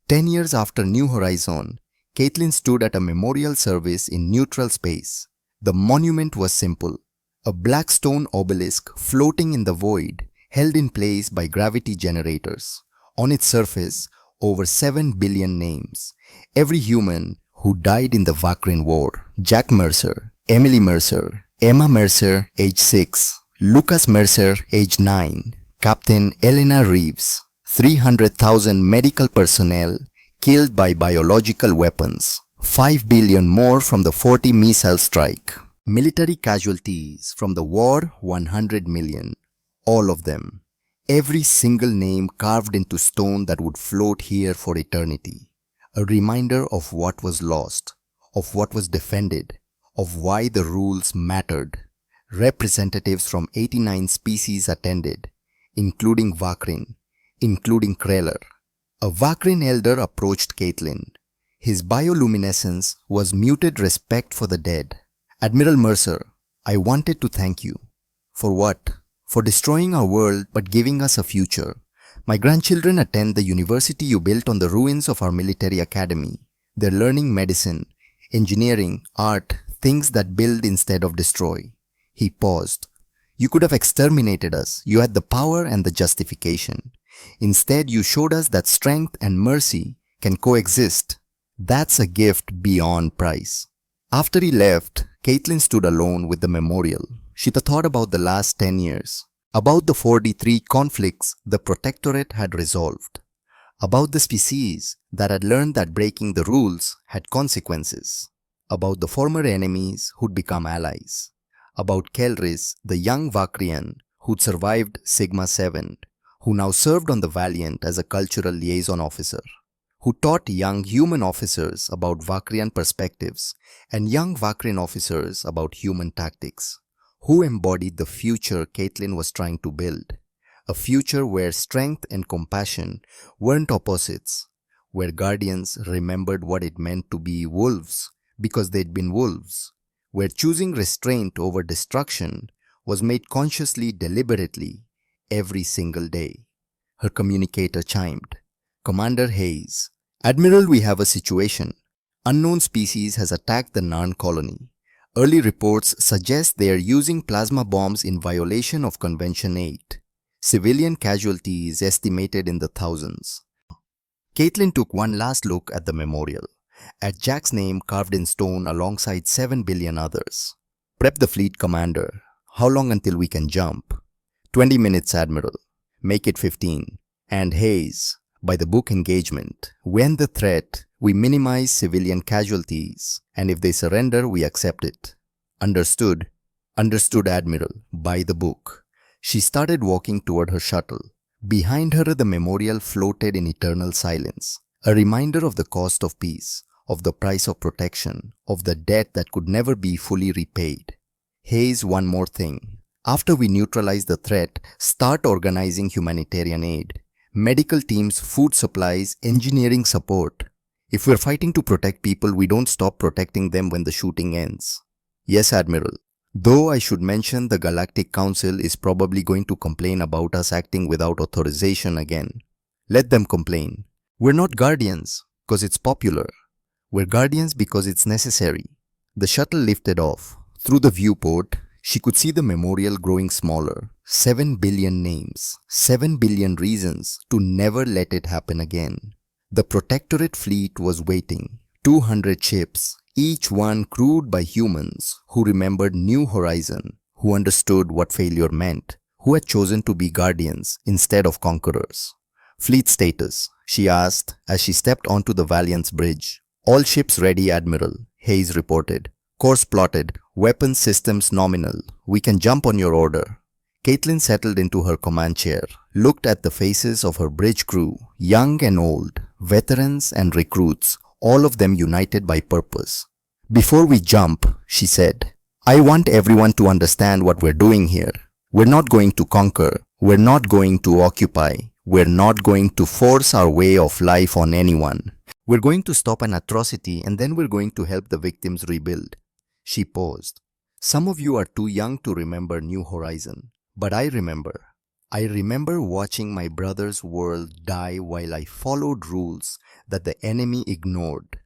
10 years after New Horizon, Caitlin stood at a memorial service in neutral space. The monument was simple: a black stone obelisk floating in the void, held in place by gravity generators. On its surface, over 7 billion names. Every human who died in the Vakrin War. Jack Mercer, Emily Mercer, Emma Mercer, age 6, Lucas Mercer, age 9, Captain Elena Reeves. 300,000 medical personnel killed by biological weapons. 5 billion more from the 40 missile strike. Military casualties from the war, 100 million. All of them. Every single name carved into stone that would float here for eternity. A reminder of what was lost, of what was defended, of why the rules mattered. Representatives from 89 species attended, including Vakrin, including Kreller. A Vakrin elder approached Caitlin. His bioluminescence was muted respect for the dead. Admiral Mercer, I wanted to thank you. For what? For destroying our world but giving us a future. My grandchildren attend the university you built on the ruins of our military academy. They're learning medicine, engineering, art, things that build instead of destroy. He paused. You could have exterminated us. You had the power and the justification. Instead, you showed us that strength and mercy can coexist. That's a gift beyond price. After he left, Caitlin stood alone with the memorial. She thought about the last 10 years, about the 43 conflicts the Protectorate had resolved, about the species that had learned that breaking the rules had consequences, about the former enemies who'd become allies, about Kelris, the young Vakrian who'd survived Sigma 7, who now served on the Valiant as a cultural liaison officer, who taught young human officers about Vakrian perspectives and young Vakrian officers about human tactics, who embodied the future Caitlin was trying to build, a future where strength and compassion weren't opposites, where guardians remembered what it meant to be wolves because they'd been wolves, where choosing restraint over destruction was made consciously, deliberately, every single day. Her communicator chimed. Commander Hayes. Admiral, we have a situation. Unknown species has attacked the Narn colony. Early reports suggest they are using plasma bombs in violation of Convention 8. Civilian casualties estimated in the thousands. Caitlin took one last look at the memorial, at Jack's name carved in stone alongside 7 billion others. Prep the fleet commander. How long until we can jump? 20 minutes, Admiral. Make it 15. And Hayes, by the book engagement, when the threat, we minimize civilian casualties, and if they surrender, we accept it. Understood? Understood, Admiral, by the book. She started walking toward her shuttle. Behind her, the memorial floated in eternal silence, a reminder of the cost of peace, of the price of protection, of the debt that could never be fully repaid. Hayes, one more thing. After we neutralize the threat, start organizing humanitarian aid. Medical teams, food supplies, engineering support. If we're fighting to protect people, we don't stop protecting them when the shooting ends. Yes, Admiral. Though I should mention the Galactic Council is probably going to complain about us acting without authorization again. Let them complain. We're not guardians because it's popular. We're guardians because it's necessary. The shuttle lifted off. Through the viewport, she could see the memorial growing smaller. 7 billion names, 7 billion reasons to never let it happen again. The Protectorate fleet was waiting. 200 ships, each one crewed by humans who remembered New Horizon, who understood what failure meant, who had chosen to be guardians instead of conquerors. Fleet status, she asked as she stepped onto the Valiant's bridge. All ships ready, Admiral, Hayes reported. Course plotted, weapons systems nominal. We can jump on your order. Caitlin settled into her command chair, looked at the faces of her bridge crew, young and old, veterans and recruits, all of them united by purpose. Before we jump, she said, I want everyone to understand what we're doing here. We're not going to conquer. We're not going to occupy. We're not going to force our way of life on anyone. We're going to stop an atrocity and then we're going to help the victims rebuild. She paused. Some of you are too young to remember New Horizon, but I remember. I remember watching my brother's world die while I followed rules that the enemy ignored.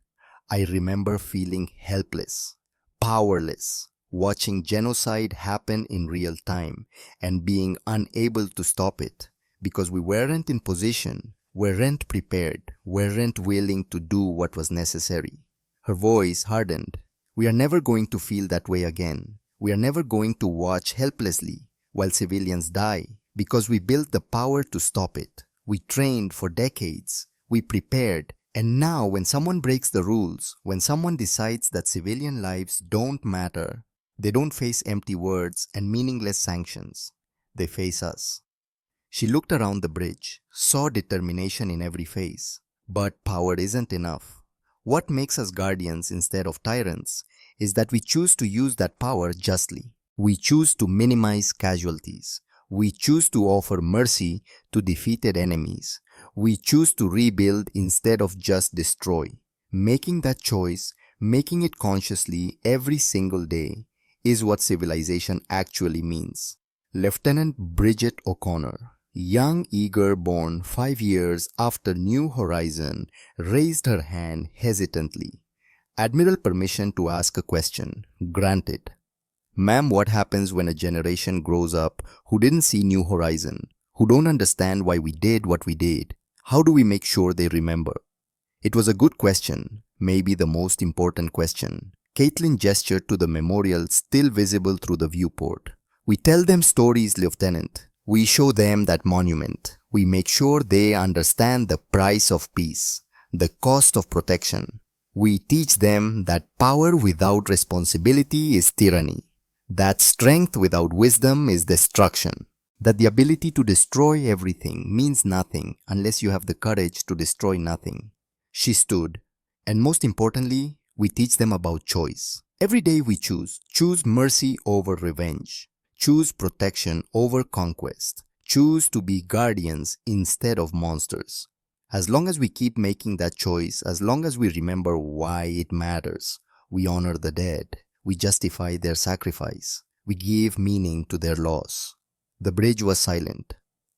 I remember feeling helpless, powerless, watching genocide happen in real time and being unable to stop it because we weren't in position, weren't prepared, weren't willing to do what was necessary. Her voice hardened. We are never going to feel that way again. We are never going to watch helplessly while civilians die because we built the power to stop it. We trained for decades. We prepared. And now when someone breaks the rules, when someone decides that civilian lives don't matter, they don't face empty words and meaningless sanctions. They face us. She looked around the bridge, saw determination in every face. But power isn't enough. What makes us guardians instead of tyrants is that we choose to use that power justly. We choose to minimize casualties. We choose to offer mercy to defeated enemies. We choose to rebuild instead of just destroy. Making that choice, making it consciously every single day, is what civilization actually means. Lieutenant Bridget O'Connor, young eager born 5 years after New Horizon, raised her hand hesitantly. Admiral, permission to ask a question. Granted. Ma'am, what happens when a generation grows up who didn't see New Horizon, who don't understand why we did what we did? How do we make sure they remember? It was a good question, maybe the most important question. Caitlin gestured to the memorial still visible through the viewport. We tell them stories, Lieutenant. We show them that monument. We make sure they understand the price of peace, the cost of protection. We teach them that power without responsibility is tyranny, that strength without wisdom is destruction, that the ability to destroy everything means nothing unless you have the courage to destroy nothing. She stood, and most importantly, we teach them about choice. Every day we choose mercy over revenge, choose protection over conquest, choose to be guardians instead of monsters. As long as we keep making that choice, as long as we remember why it matters, we honor the dead, we justify their sacrifice, we give meaning to their loss. The bridge was silent.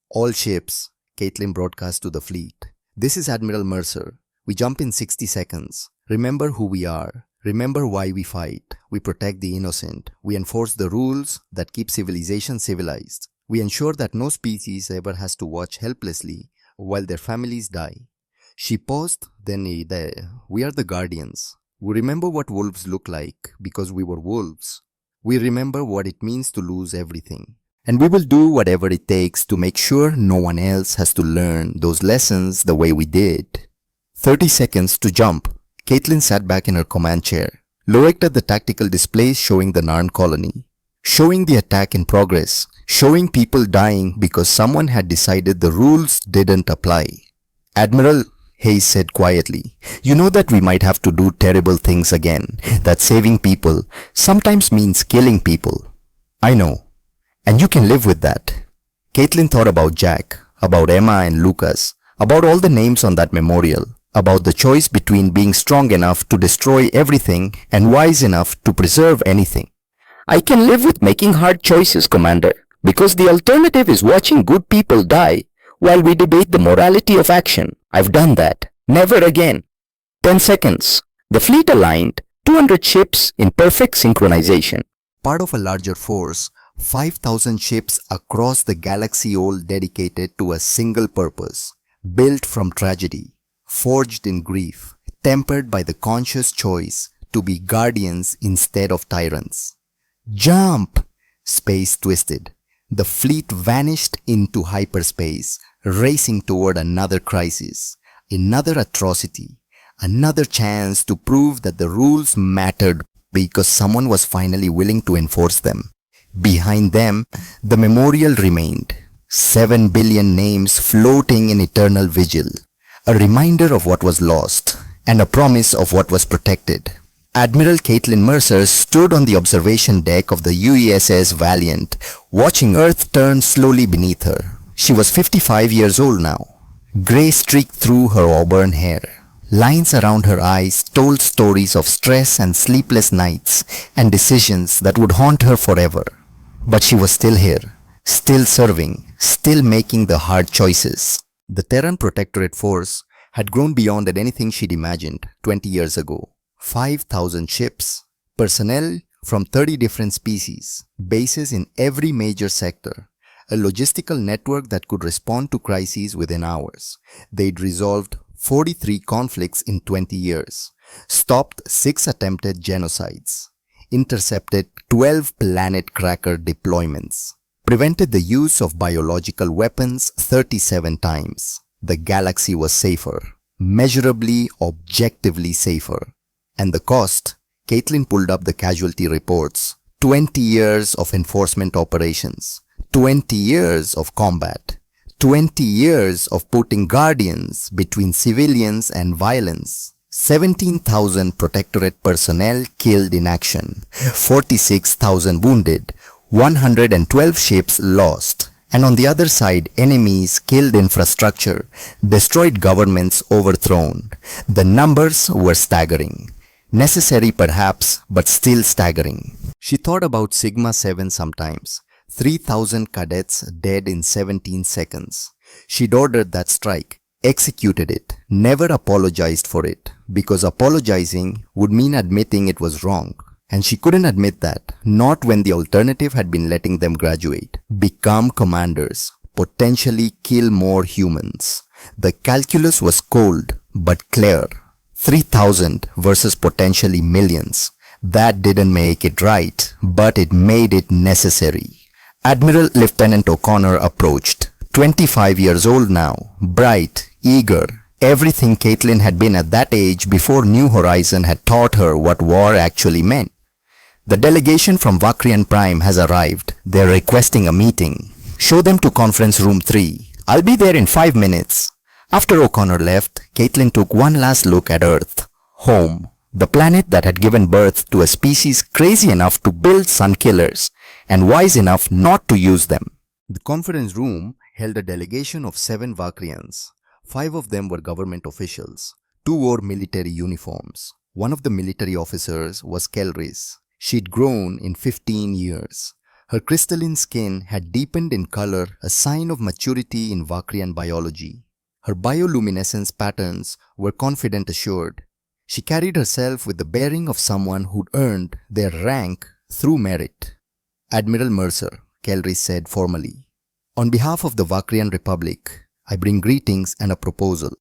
All ships, Caitlin broadcast to the fleet. This is Admiral Mercer. We jump in 60 seconds. Remember who we are. Remember why we fight. We protect the innocent. We enforce the rules that keep civilization civilized. We ensure that no species ever has to watch helplessly while their families die. She paused, then we are the guardians. We remember what wolves look like because we were wolves. We remember what it means to lose everything. And we will do whatever it takes to make sure no one else has to learn those lessons the way we did. 30 seconds to jump. Caitlin sat back in her command chair, looked at the tactical displays showing the Narn colony, showing the attack in progress, showing people dying because someone had decided the rules didn't apply. Admiral, Hayes said quietly, you know that we might have to do terrible things again, that saving people sometimes means killing people. I know, and you can live with that. Caitlin thought about Jack, about Emma and Lucas, about all the names on that memorial, about the choice between being strong enough to destroy everything and wise enough to preserve anything. I can live with making hard choices, Commander, because the alternative is watching good people die while we debate the morality of action. I've done that. Never again. 10 seconds. The fleet aligned, 200 ships in perfect synchronization. Part of a larger force, 5,000 ships across the galaxy all dedicated to a single purpose, built from tragedy, forged in grief, tempered by the conscious choice to be guardians instead of tyrants. Jump! Space twisted. The fleet vanished into hyperspace, racing toward another crisis, another atrocity, another chance to prove that the rules mattered because someone was finally willing to enforce them. Behind them, the memorial remained, 7 billion names floating in eternal vigil, a reminder of what was lost and a promise of what was protected. Admiral Caitlin Mercer stood on the observation deck of the UESS Valiant, watching Earth turn slowly beneath her. She was 55 years old now. Gray streaked through her auburn hair. Lines around her eyes told stories of stress and sleepless nights and decisions that would haunt her forever. But she was still here, still serving, still making the hard choices. The Terran Protectorate force had grown beyond anything she'd imagined 20 years ago. 5,000 ships, personnel from 30 different species, bases in every major sector, a logistical network that could respond to crises within hours. They'd resolved 43 conflicts in 20 years, stopped 6 attempted genocides, intercepted 12 planet cracker deployments, prevented the use of biological weapons 37 times. The galaxy was safer, measurably, objectively safer. And the cost? Caitlin pulled up the casualty reports. 20 years of enforcement operations, 20 years of combat, 20 years of putting guardians between civilians and violence. 17,000 Protectorate personnel killed in action, 46,000 wounded, 112 ships lost, and on the other side enemies killed infrastructure, destroyed governments overthrown. The numbers were staggering. Necessary perhaps, but still staggering. She thought about Sigma 7 sometimes. 3,000 cadets dead in 17 seconds. She'd ordered that strike, executed it, never apologized for it, because apologizing would mean admitting it was wrong. And she couldn't admit that, not when the alternative had been letting them graduate, become commanders, potentially kill more humans. The calculus was cold, but clear. 3,000 versus potentially millions. That didn't make it right, but it made it necessary. Admiral Lieutenant O'Connor approached, 25 years old now, bright, eager, everything Caitlin had been at that age before New Horizon had taught her what war actually meant. The delegation from Vakrian Prime has arrived. They're requesting a meeting. Show them to conference room 3. I'll be there in 5 minutes. After O'Connor left, Caitlin took one last look at Earth. Home. The planet that had given birth to a species crazy enough to build sun killers and wise enough not to use them. The conference room held a delegation of 7 Vakrians. 5 of them were government officials. 2 wore military uniforms. One of the military officers was Kelris. She'd grown in 15 years. Her crystalline skin had deepened in color, a sign of maturity in Vakrian biology. Her bioluminescence patterns were confident assured. She carried herself with the bearing of someone who'd earned their rank through merit. Admiral Mercer, Kelry said formally. On behalf of the Vakrian Republic, I bring greetings and a proposal.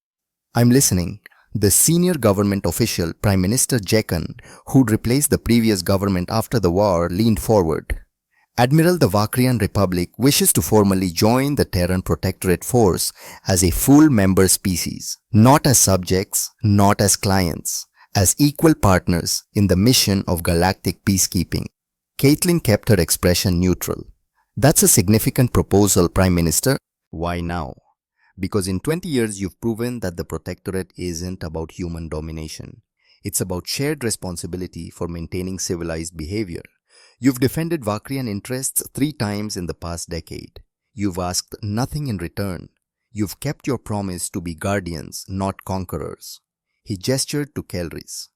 I'm listening. The senior government official, Prime Minister Jekan, who'd replaced the previous government after the war, leaned forward. Admiral, the Vakrian Republic wishes to formally join the Terran Protectorate Force as a full member species, not as subjects, not as clients, as equal partners in the mission of galactic peacekeeping. Caitlin kept her expression neutral. That's a significant proposal, Prime Minister. Why now? Because in 20 years you've proven that the Protectorate isn't about human domination. It's about shared responsibility for maintaining civilized behavior. You've defended Vakrian interests 3 times in the past decade. You've asked nothing in return. You've kept your promise to be guardians, not conquerors. He gestured to Kelrys.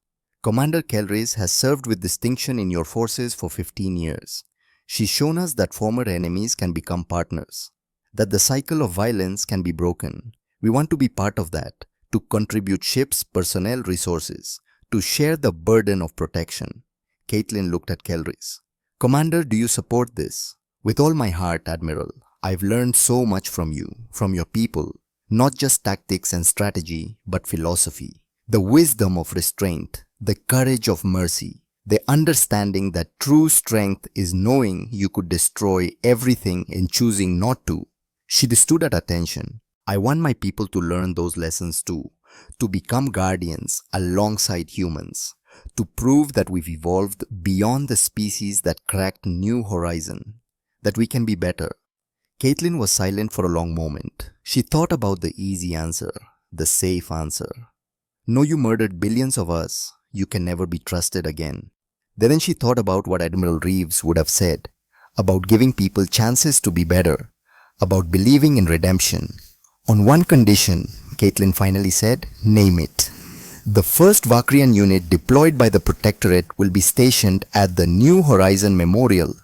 Commander Kelrys has served with distinction in your forces for 15 years. She's shown us that former enemies can become partners, that the cycle of violence can be broken. We want to be part of that, to contribute ships, personnel, resources, to share the burden of protection. Caitlin looked at Kelrys. Commander, do you support this? With all my heart, Admiral. I've learned so much from you, from your people, not just tactics and strategy, but philosophy. The wisdom of restraint, the courage of mercy, the understanding that true strength is knowing you could destroy everything in choosing not to. She stood at attention. I want my people to learn those lessons too, to become guardians alongside humans, to prove that we've evolved beyond the species that cracked new horizon, that we can be better. Caitlin was silent for a long moment. She thought about the easy answer, the safe answer. No, you murdered billions of us. You can never be trusted again. Then she thought about what Admiral Reeves would have said, about giving people chances to be better, about believing in redemption. On one condition, Caitlin finally said, name it. The first Vakrian unit deployed by the Protectorate will be stationed at the New Horizon Memorial.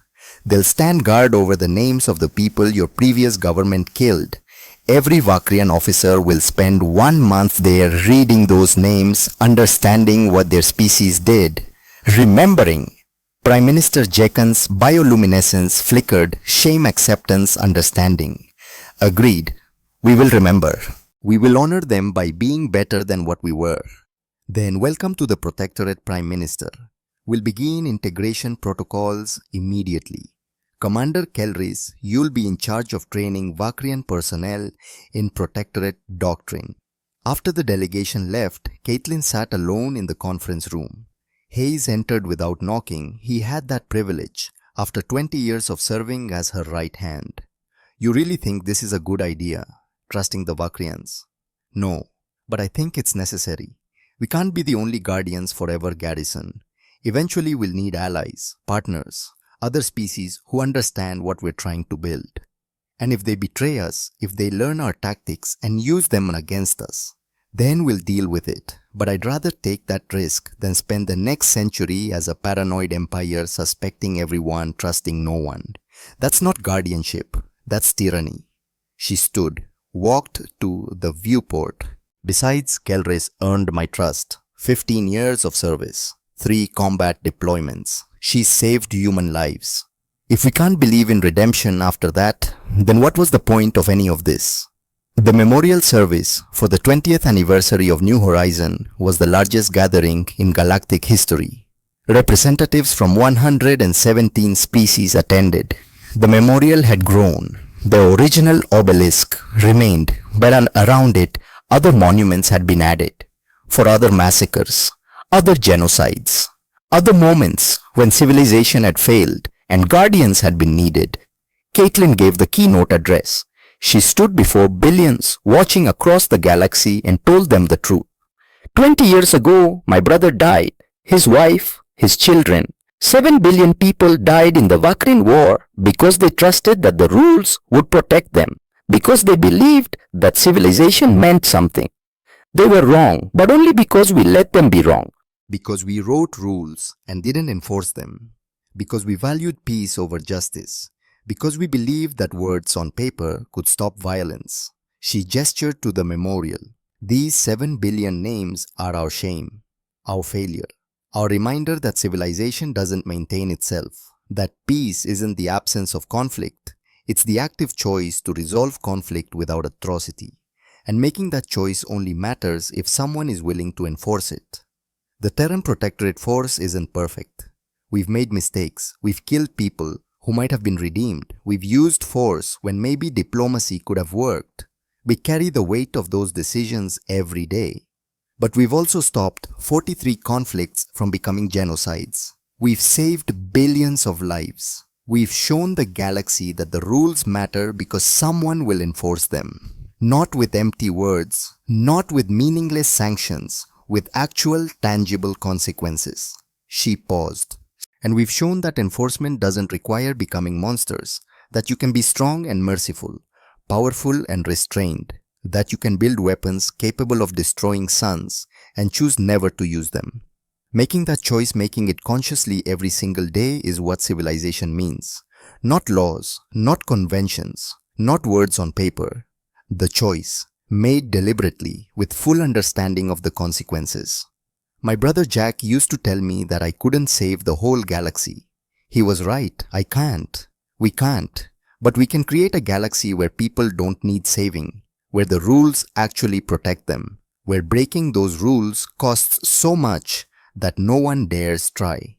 They'll stand guard over the names of the people your previous government killed. Every Vakrian officer will spend 1 month there reading those names, understanding what their species did, remembering. Prime Minister Jekan's bioluminescence flickered, shame, acceptance, understanding. Agreed. We will remember. We will honor them by being better than what we were. Then welcome to the Protectorate, Prime Minister. We'll begin integration protocols immediately. Commander Kelrys, you'll be in charge of training Vakrian personnel in Protectorate doctrine. After the delegation left, Caitlin sat alone in the conference room. Hayes entered without knocking. He had that privilege, after 20 years of serving as her right hand. You really think this is a good idea, trusting the Vakrians? No, but I think it's necessary. We can't be the only guardians forever, Garrison. Eventually we'll need allies, partners, other species who understand what we're trying to build. And if they betray us, if they learn our tactics and use them against us, then we'll deal with it. But I'd rather take that risk than spend the next century as a paranoid empire suspecting everyone, trusting no one. That's not guardianship, that's tyranny. She stood, walked to the viewport. Besides, Kelrys earned my trust. 15 years of service, 3 combat deployments. She saved human lives. If we can't believe in redemption after that, then what was the point of any of this? The memorial service for the 20th anniversary of New Horizon was the largest gathering in galactic history. Representatives from 117 species attended. The memorial had grown. The original obelisk remained, but around it, other monuments had been added for other massacres, other genocides, other moments when civilization had failed and guardians had been needed. Caitlin gave the keynote address. She stood before billions watching across the galaxy and told them the truth. 20 years ago, my brother died, his wife, his children. 7 billion people died in the Vakrin War because they trusted that the rules would protect them, because they believed that civilization meant something. They were wrong, but only because we let them be wrong. Because we wrote rules and didn't enforce them. Because we valued peace over justice. Because we believed that words on paper could stop violence. She gestured to the memorial. These 7 billion names are our shame. our failure, our reminder that civilization doesn't maintain itself, that peace isn't the absence of conflict, it's the active choice to resolve conflict without atrocity, and making that choice only matters if someone is willing to enforce it. The Terran Protectorate force isn't perfect. We've made mistakes, we've killed people who might have been redeemed, we've used force when maybe diplomacy could have worked. We carry the weight of those decisions every day. But we've also stopped 43 conflicts from becoming genocides. We've saved billions of lives. We've shown the galaxy that the rules matter because someone will enforce them. Not with empty words, not with meaningless sanctions, with actual tangible consequences. She paused. And we've shown that enforcement doesn't require becoming monsters, that you can be strong and merciful, powerful and restrained, that you can build weapons capable of destroying suns and choose never to use them. Making that choice, making it consciously every single day is what civilization means. Not laws, not conventions, not words on paper. The choice, made deliberately with full understanding of the consequences. My brother Jack used to tell me that I couldn't save the whole galaxy. He was right, I can't. We can't. But we can create a galaxy where people don't need saving, where the rules actually protect them, where breaking those rules costs so much that no one dares try.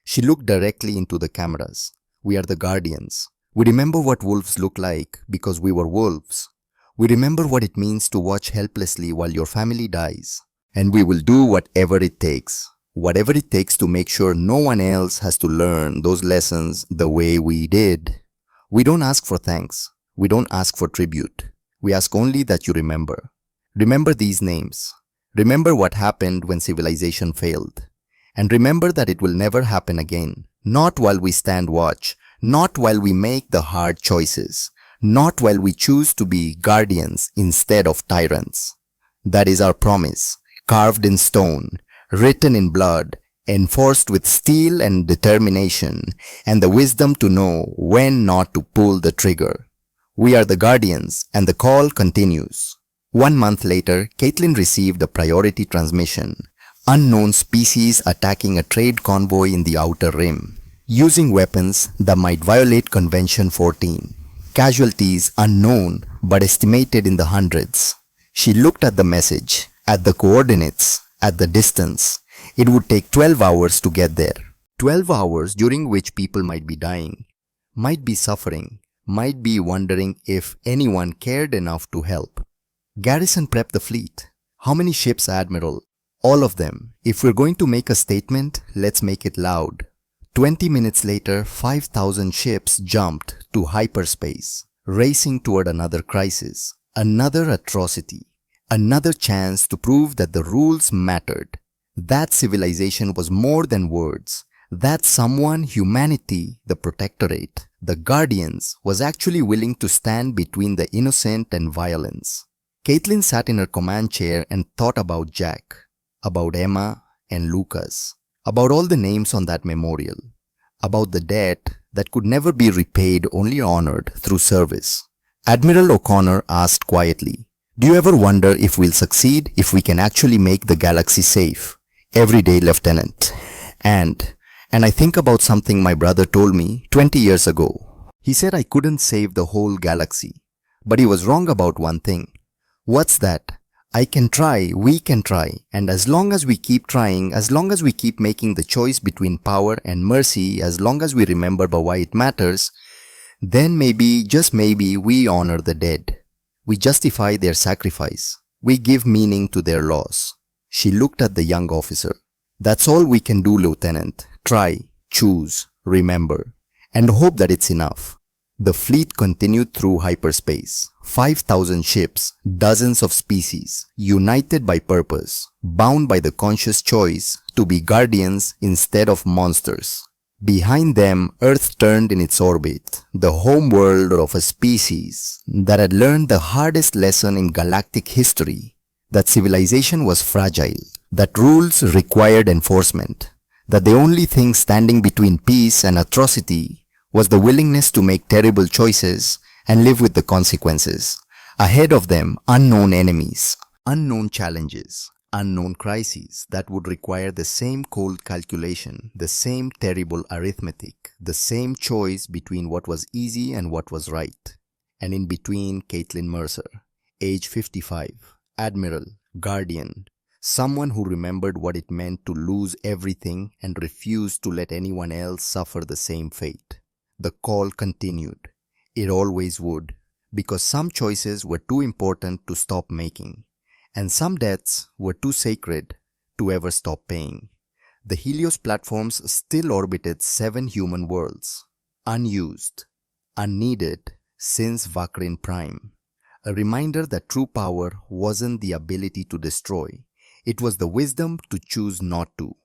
She looked directly into the cameras. We are the guardians. We remember what wolves look like because we were wolves. We remember what it means to watch helplessly while your family dies. And we will do whatever it takes to make sure no one else has to learn those lessons the way we did. We don't ask for thanks. We don't ask for tribute. We ask only that you remember. Remember these names. Remember what happened when civilization failed. And remember that it will never happen again. Not while we stand watch. Not while we make the hard choices. Not while we choose to be guardians instead of tyrants. That is our promise. Carved in stone, written in blood, enforced with steel and determination, and the wisdom to know when not to pull the trigger. We are the guardians, and the call continues. 1 month later, Caitlin received a priority transmission. Unknown species attacking a trade convoy in the Outer Rim, using weapons that might violate Convention 14. Casualties unknown but estimated in the hundreds. She looked at the message, at the coordinates, at the distance. It would take 12 hours to get there. 12 hours during which people might be dying, might be suffering, might be wondering if anyone cared enough to help. Garrison prepped the fleet. How many ships, Admiral? All of them. If we're going to make a statement, let's make it loud. 20 minutes later, 5,000 ships jumped to hyperspace, racing toward another crisis, another atrocity. Another chance to prove that the rules mattered. That civilization was more than words. That someone, humanity, the Protectorate, the Guardians, was actually willing to stand between the innocent and violence. Caitlin sat in her command chair and thought about Jack, about Emma and Lucas, about all the names on that memorial, about the debt that could never be repaid, only honored through service. Admiral O'Connor asked quietly, "Do you ever wonder if we'll succeed, if we can actually make the galaxy safe?" "Every day, Lieutenant. And I think about something my brother told me 20 years ago. He said I couldn't save the whole galaxy. But he was wrong about one thing." "What's that?" "I can try, we can try, and as long as we keep trying, as long as we keep making the choice between power and mercy, as long as we remember why it matters, then maybe, just maybe, we honor the dead. We justify their sacrifice. We give meaning to their loss." She looked at the young officer. "That's all we can do, Lieutenant. Try, choose, remember, and hope that it's enough." The fleet continued through hyperspace. 5,000 ships, dozens of species, united by purpose, bound by the conscious choice to be guardians instead of monsters. Behind them, Earth turned in its orbit, the home world of a species that had learned the hardest lesson in galactic history, that civilization was fragile, that rules required enforcement, that the only thing standing between peace and atrocity was the willingness to make terrible choices and live with the consequences. Ahead of them, unknown enemies, unknown challenges, Unknown crises that would require the same cold calculation, the same terrible arithmetic, the same choice between what was easy and what was right. And in between, Caitlin Mercer, age 55, admiral, guardian, someone who remembered what it meant to lose everything and refused to let anyone else suffer the same fate. The call continued. It always would, because some choices were too important to stop making, and some debts were too sacred to ever stop paying. The Helios platforms still orbited 7 human worlds, unused, unneeded since Vakrin Prime. A reminder that true power wasn't the ability to destroy, it was the wisdom to choose not to.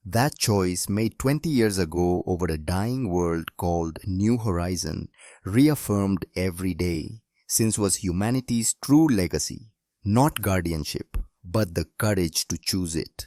That choice made 20 years ago over a dying world called New Horizon reaffirmed every day, since was humanity's true legacy. Not guardianship, but the courage to choose it.